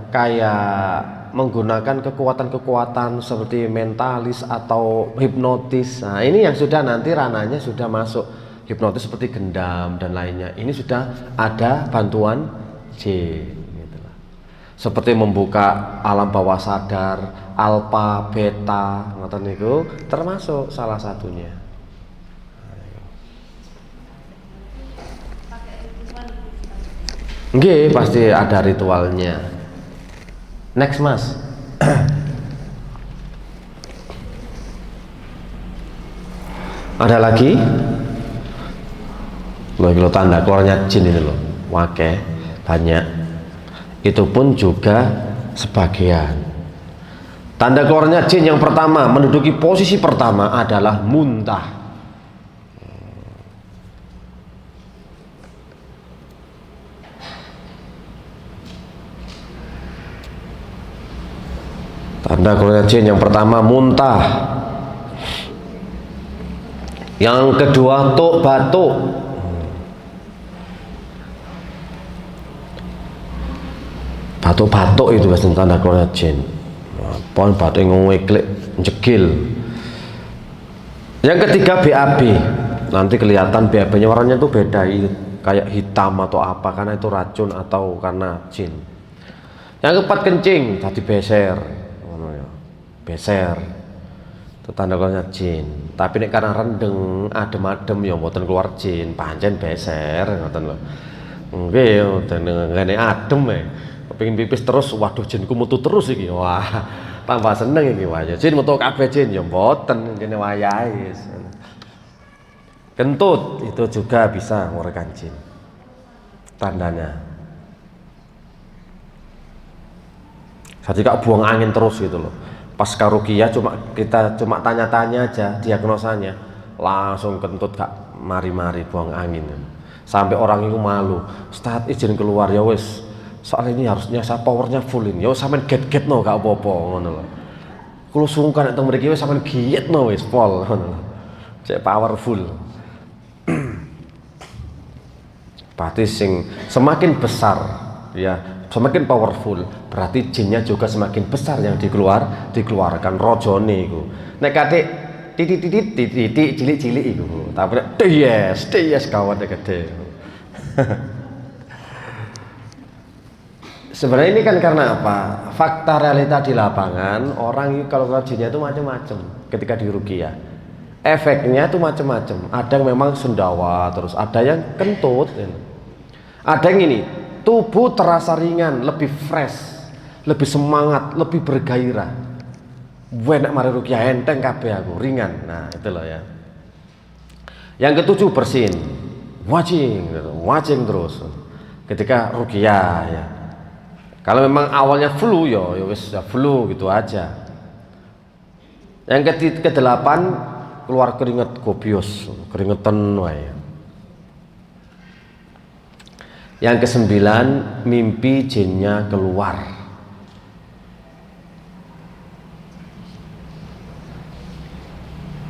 kayak menggunakan kekuatan-kekuatan seperti mentalis atau hipnotis. Nah, ini yang sudah nanti ranahnya sudah masuk hipnotis seperti gendam dan lainnya. Ini sudah ada bantuan jin. Gitu. Seperti membuka alam bawah sadar, alfa, beta, ngoten niku termasuk salah satunya. Nggih, pasti ada ritualnya. Next, Mas. Ada lagi? Loh, tanda keluarnya jin ini loh. Wake, banyak. Itu pun juga sebagian. Tanda keluarnya jin yang pertama, menduduki posisi pertama adalah muntah. Tanda keluarnya jin yang pertama muntah. Yang kedua batuk. Batuk-batuk itu biasanya tanda keluarnya jin. Pohon batuk ngeklik, jegil. Yang ketiga BAB. Nanti kelihatan BAB-nya warnanya tuh beda, kayak hitam atau apa, karena itu racun atau karena jin. Yang keempat kencing, tadi beser, itu tanda keluarnya jin. Tapi nek karena rendeng adem-adem ya mboten keluar jin, pancen beser ngoten lho. Nggih, mboten ngene adem kepengin pipis terus, waduh jinku metu terus iki. Wah, tambah seneng iki wae. Jin metu kabeh jin ya mboten, kene wayahe. Kentut itu juga bisa mengeluarkan jin. Tandanya. Jadi kak buang angin terus gitu loh. Pas karukiah kita cuma tanya-tanya aja diagnosanya, langsung kentut gak mari-mari buang angin. Sampai orang itu malu, "Ustaz izin keluar ya wis. Soal ini harusnya saya powernya full ini. Ya sampean get no gak apa-apa ngono lho. Kulo sungkan nek teng mriki wis sampean giat no wis pol ngono lho. Cek powerful." Berarti semakin besar ya, semakin powerful, berarti jinnya juga semakin besar yang dikeluarkan rojone iku. Nek kate titik cilik-cilik iku, tapi yes kawat gede. Sebenarnya ini kan karena apa? Fakta realita di lapangan, orang kalau jinnya itu macam-macam ketika diruqyah. Efeknya itu macam-macam. Ada yang memang sendawa, terus ada yang kentut. Ada yang ini tubuh terasa ringan, lebih fresh, lebih semangat, lebih bergairah. Enak mari ruqyah enteng kabeh aku, ringan. Nah, itu loh ya. Yang ketujuh bersin. Wajing terus. Ketika ruqyah ya. Kalau memang awalnya flu ya wis flu gitu aja. Yang kedelapan keluar keringat kopius, keringetan wae. Yang kesembilan mimpi jinnya keluar.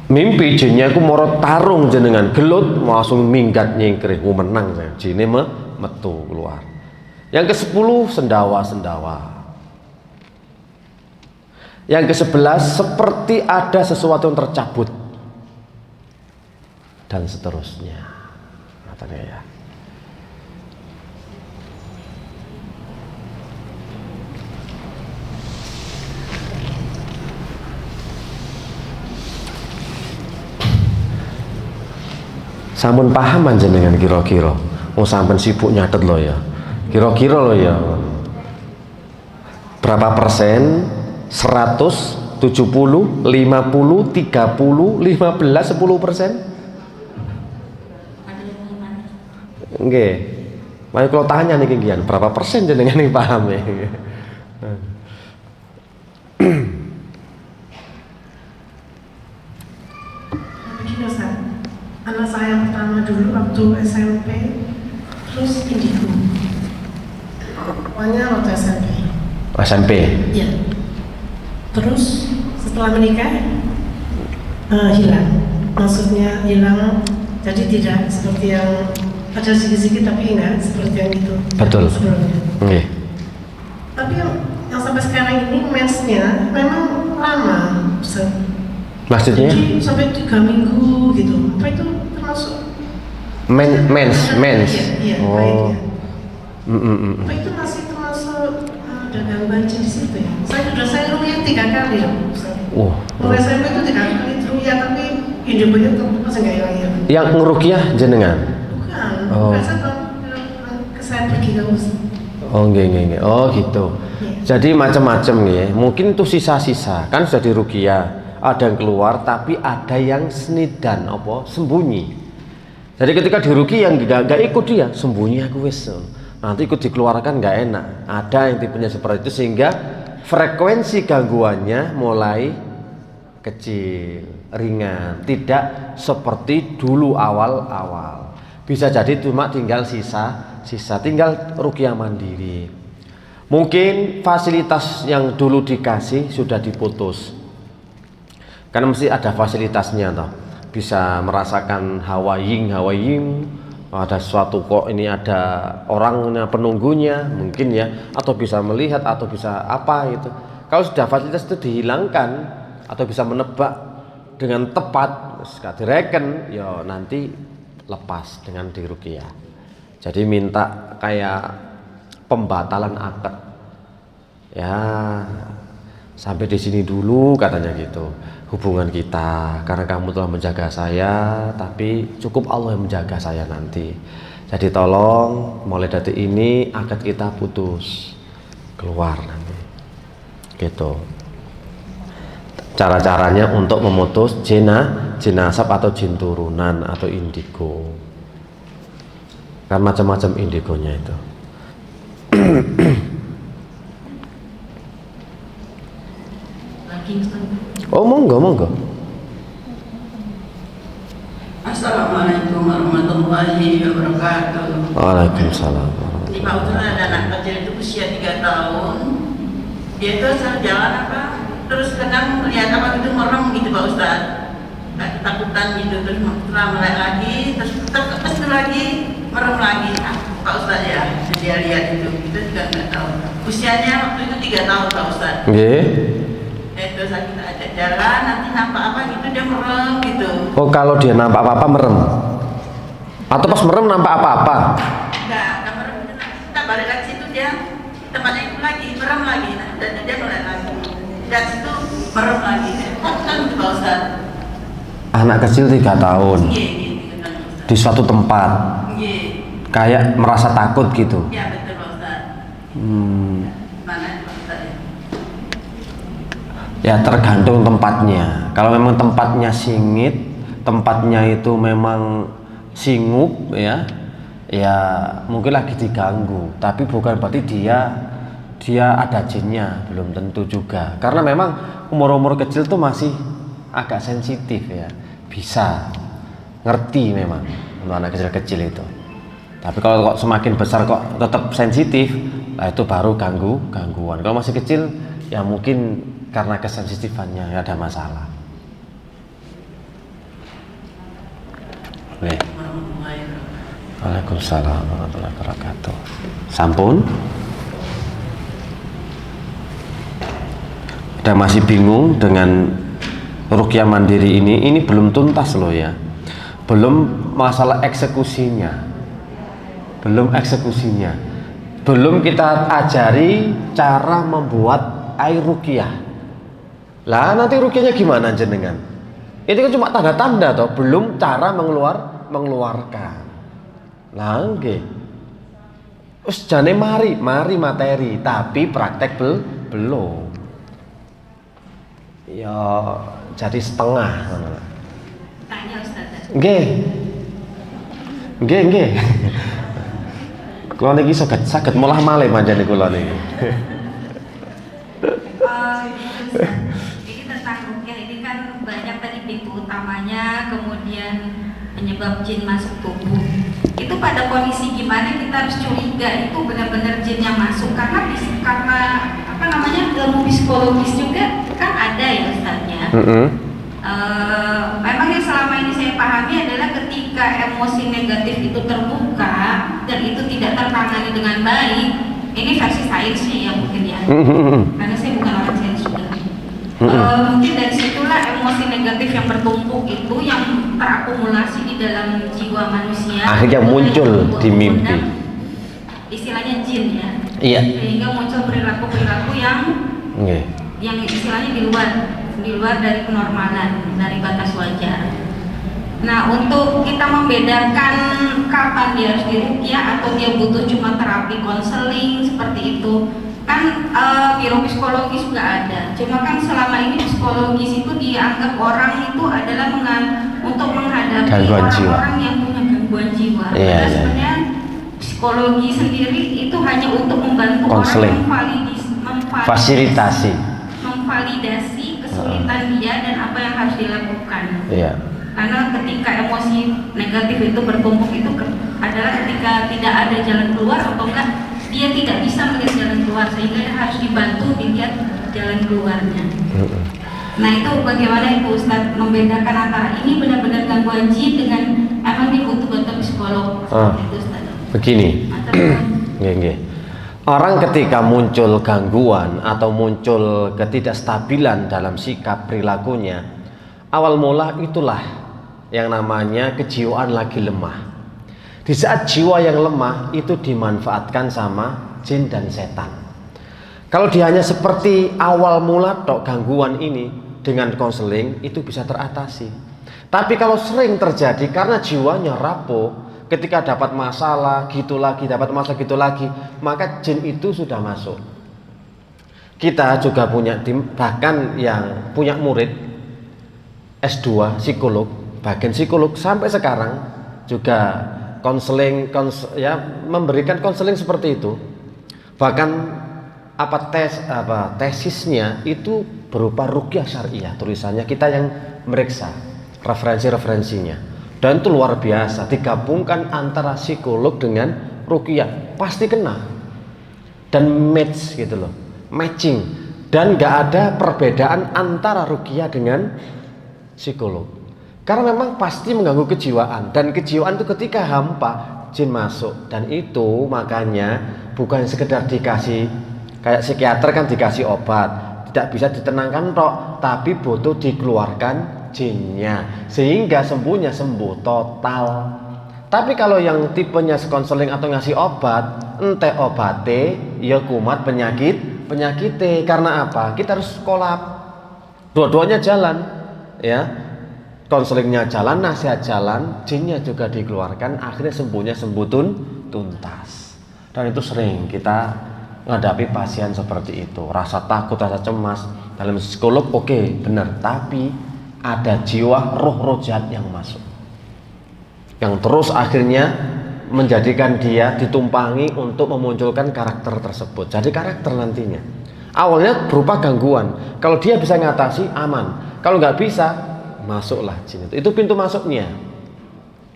Mimpi jinnya aku moro tarung jenengan gelut langsung minggat nyingkring menang saya. Jinnya metu keluar. Yang ke-10 sendawa. Yang ke-11 seperti ada sesuatu yang tercabut dan seterusnya. Katanya ya. Sampun paham jenengan kira-kira. Sampun sibuk nyatet lo ya. Kira-kira lo ya. Berapa persen? 100, 70, 50, 30, 15, 10%? Ada yang gimana? Nggih. Mari kalau tanya nih kegian, berapa persen jenengan yang paham ya? Begini Ustaz, anak saya yang pertama dulu waktu SMP, terus indigo. Pokoknya waktu SMP. SMP. Iya. Terus setelah menikah hilang. Maksudnya hilang, jadi tidak seperti yang ada sedikit-sedikit tapi enggak seperti yang itu. Betul. Sebelumnya. Nggih. Tapi yang sampai sekarang ini mensnya memang lama, Ustaz. Maksudnya? Jadi sampai 3 minggu gitu. Apa itu termasuk? Mens. Iya, Oh. baiknya. Apa itu masih termasuk ada gangguan di situ ya? Saya ruya 3 kali ya. Mulai SMP itu 3 kali ruya tapi hidupnya tuh masih nggak hilang. Yang ngerukiah jenengan? Bukan. Oh. Saya pergi ke Ustaz. Oh nggih. Oh gitu. Jadi macam-macam nih. Mungkin itu sisa-sisa. Kan sudah dirukiah. Ada yang keluar tapi ada yang senidan sembunyi. Jadi ketika diruki yang nggak ikut dia sembunyi aku wis. Nanti ikut dikeluarkan nggak enak. Ada yang tipenya seperti itu sehingga frekuensi gangguannya mulai kecil, ringan, tidak seperti dulu awal-awal. Bisa jadi cuma tinggal sisa, tinggal ruqyah mandiri. Mungkin fasilitas yang dulu dikasih sudah diputus. Karena mesti ada fasilitasnya toh. Bisa merasakan hawa yin, ada suatu kok ini ada orangnya penunggunya mungkin ya, atau bisa melihat atau bisa apa itu. Kalau sudah fasilitas itu dihilangkan atau bisa menebak dengan tepat direken ya nanti lepas dengan diruqyah. Jadi minta kayak pembatalan akad ya, sampai di sini dulu katanya gitu hubungan kita, karena kamu telah menjaga saya tapi cukup Allah yang menjaga saya nanti. Jadi tolong mulai detik ini akad kita putus, keluar nanti gitu. Cara-caranya untuk memutus jin asap atau jin turunan atau indigo, kan macam-macam indigonya itu. Lagi Ustaz. Oh monggo. Assalamualaikum warahmatullahi wabarakatuh. Waalaikumsalam. Ini Pak Ustaz, ada anak kecil itu usia 3 tahun. Dia itu asal jalan terus kadang melihat gitu merem gitu Pak Ustaz. Kayak ketakutan gitu, terus setelah melek lagi, terus lagi merem lagi. Pak Ustaz ya, dia lihat itu, kita juga nggak tahu. Usianya waktu itu 3 tahun Pak Ustaz. Nggih. Terus kita ajak jalan, nanti nampak apa gitu dia merem gitu. Oh kalau dia nampak apa-apa merem? Atau pas merem nampak apa-apa? Enggak merem. Kita balik lagi situ dia tempatnya itu lagi merem lagi, dan dia mulai lagi. Dan situ merem lagi. Kan itu Pak Ustaz. Anak kecil 3 tahun di suatu tempat kayak merasa takut gitu. Ya betul Pak Ustaz. Mana Pak Ustaz ya? Ya tergantung tempatnya. Kalau memang tempatnya singit, tempatnya itu memang singup ya mungkin lagi diganggu. Tapi bukan berarti dia ada jinnya, belum tentu juga. Karena memang umur kecil tuh masih agak sensitif ya, bisa ngerti memang untuk anak kecil itu. Tapi kalau kok semakin besar kok tetap sensitif, nah itu baru gangguan. Kalau masih kecil ya mungkin karena kesensitifannya ada masalah. Nggih. warahmatullahi wabarakatuh. Waalaikumsalam warahmatullahi wabarakatuh. Sampun? Ada masih bingung dengan ruqyah mandiri ini belum tuntas loh ya. Belum masalah eksekusinya. Belum eksekusinya. Belum kita ajari cara membuat air ruqyah. Lah nanti ruqyahnya gimana jenengan? Itu kan cuma tanda-tanda toh, belum cara mengeluarkan. Lah nggih. Wis jane mari materi, tapi praktek belum. Ya jadi setengah. Tanya Ustaz. Nggih. Kula niki saged mulah malih panjenengan kula niki. Ini tentang ruqyah ini kan banyak tadi pintu utamanya, kemudian penyebab jin masuk tubuh. Itu pada kondisi gimana kita harus curiga itu benar-benar jin yang masuk, karena apa namanya, ilmu psikologis juga kan ada ya Ustaznya. Memang yang selama ini saya pahami adalah ketika emosi negatif itu terbuka dan itu tidak tertangani dengan baik, ini versi sainsnya ya mungkin ya, karena saya bukan orang sains juga. Mungkin dari situlah emosi negatif yang bertumpuk itu yang terakumulasi di dalam jiwa manusia akhirnya muncul di mimpi, istilahnya jin ya. Iya. Sehingga muncul perilaku-perilaku yang istilahnya di luar dari kenormalan, dari batas wajar. Nah, untuk kita membedakan kapan dia harus diruqyah atau dia butuh cuma terapi konseling seperti itu, kan biro psikologis juga ada. Cuma kan selama ini psikologis itu dianggap orang itu adalah untuk menghadapi orang-orang yang punya gangguan jiwa. Padahal sebenarnya psikologi sendiri itu hanya untuk membantu konseling, orang memvalidasi kesulitan dia dan apa yang harus dilakukan. Iya. Karena ketika emosi negatif itu bertumpuk itu adalah ketika tidak ada jalan keluar atau enggak dia tidak bisa melihat jalan keluar, sehingga harus dibantu dilihat jalan keluarnya. Nah itu bagaimana Ibu Ustadz membedakan antara ini benar-benar gangguan jin dengan emang dia butuh bantuan psikolog itu Ustadz? Begini. Orang ketika muncul gangguan atau muncul ketidakstabilan dalam sikap perilakunya, awal mula itulah yang namanya kejiwaan lagi lemah. Di saat jiwa yang lemah itu dimanfaatkan sama jin dan setan. Kalau dia hanya seperti awal mula tok gangguan ini, dengan konseling itu bisa teratasi. Tapi kalau sering terjadi karena jiwanya rapuh, ketika dapat masalah gitu lagi, maka jin itu sudah masuk. Kita juga punya tim, bahkan yang punya murid S2 psikolog, bagian psikolog sampai sekarang juga konseling, memberikan konseling seperti itu. Bahkan tesisnya itu berupa ruqyah syariah, tulisannya kita yang meriksa referensinya. Dan itu luar biasa, digabungkan antara psikolog dengan ruqyah, pasti kena dan match gitu loh, matching, dan gak ada perbedaan antara ruqyah dengan psikolog, karena memang pasti mengganggu kejiwaan, dan kejiwaan itu ketika hampa jin masuk. Dan itu makanya bukan sekedar dikasih kayak psikiater kan dikasih obat, tidak bisa ditenangkan tok, tapi butuh dikeluarkan jinnya sehingga sembuhnya sembuh total. Tapi kalau yang tipenya konseling atau ngasih obat, ente obate ya kumat penyakitnya. Karena apa? Kita harus kolab, dua-duanya jalan ya, konselingnya jalan, nasihat jalan, jinnya juga dikeluarkan, akhirnya sembuhnya sembuh tuntas. Dan itu sering kita menghadapi pasien seperti itu, rasa takut, rasa cemas. Dalam psikolog oke, benar, tapi ada jiwa roh jahat yang masuk, yang terus akhirnya menjadikan dia ditumpangi untuk memunculkan karakter tersebut. Jadi karakter nantinya awalnya berupa gangguan, kalau dia bisa ngatasi aman, kalau nggak bisa masuklah jin itu pintu masuknya.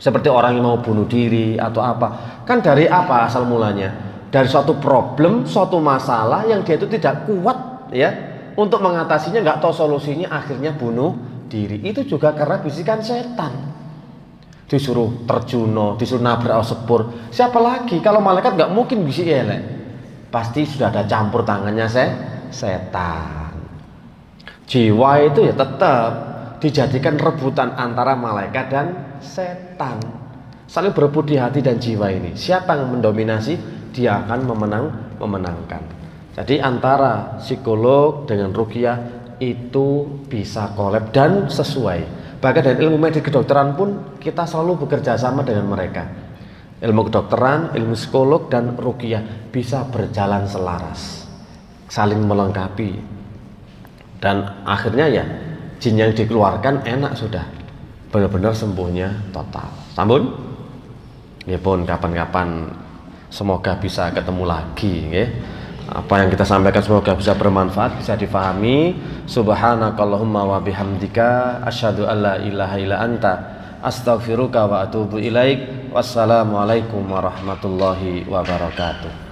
Seperti orang yang mau bunuh diri atau apa, kan dari apa asal mulanya? Dari suatu problem, suatu masalah yang dia itu tidak kuat ya untuk mengatasinya, nggak tahu solusinya, akhirnya bunuh diri. Itu juga karena bisikan setan. disuruh terjuno, disuruh nabrak sepur. Siapa lagi? Kalau malaikat nggak mungkin bisa elek. Pasti sudah ada campur tangannya setan. Jiwa itu ya tetap dijadikan rebutan antara malaikat dan setan. Saling berebut di hati dan jiwa ini. Siapa yang mendominasi, dia akan memenangkan. Jadi antara psikolog dengan ruqyah itu bisa kolab dan sesuai. Bahkan dari ilmu medis kedokteran pun kita selalu bekerja sama dengan mereka. Ilmu kedokteran, ilmu psikolog dan ruqyah bisa berjalan selaras, saling melengkapi. Dan akhirnya ya jin yang dikeluarkan enak sudah, benar-benar sembuhnya total. Sampun? Ya pun kapan-kapan semoga bisa ketemu lagi, ya. Apa yang kita sampaikan semoga bisa bermanfaat, bisa difahami. Subhanakallahumma wa bihamdika asyhadu an la ilaha illa anta astaghfiruka wa atubu ilaik. Wassalamualaikum warahmatullahi wabarakatuh.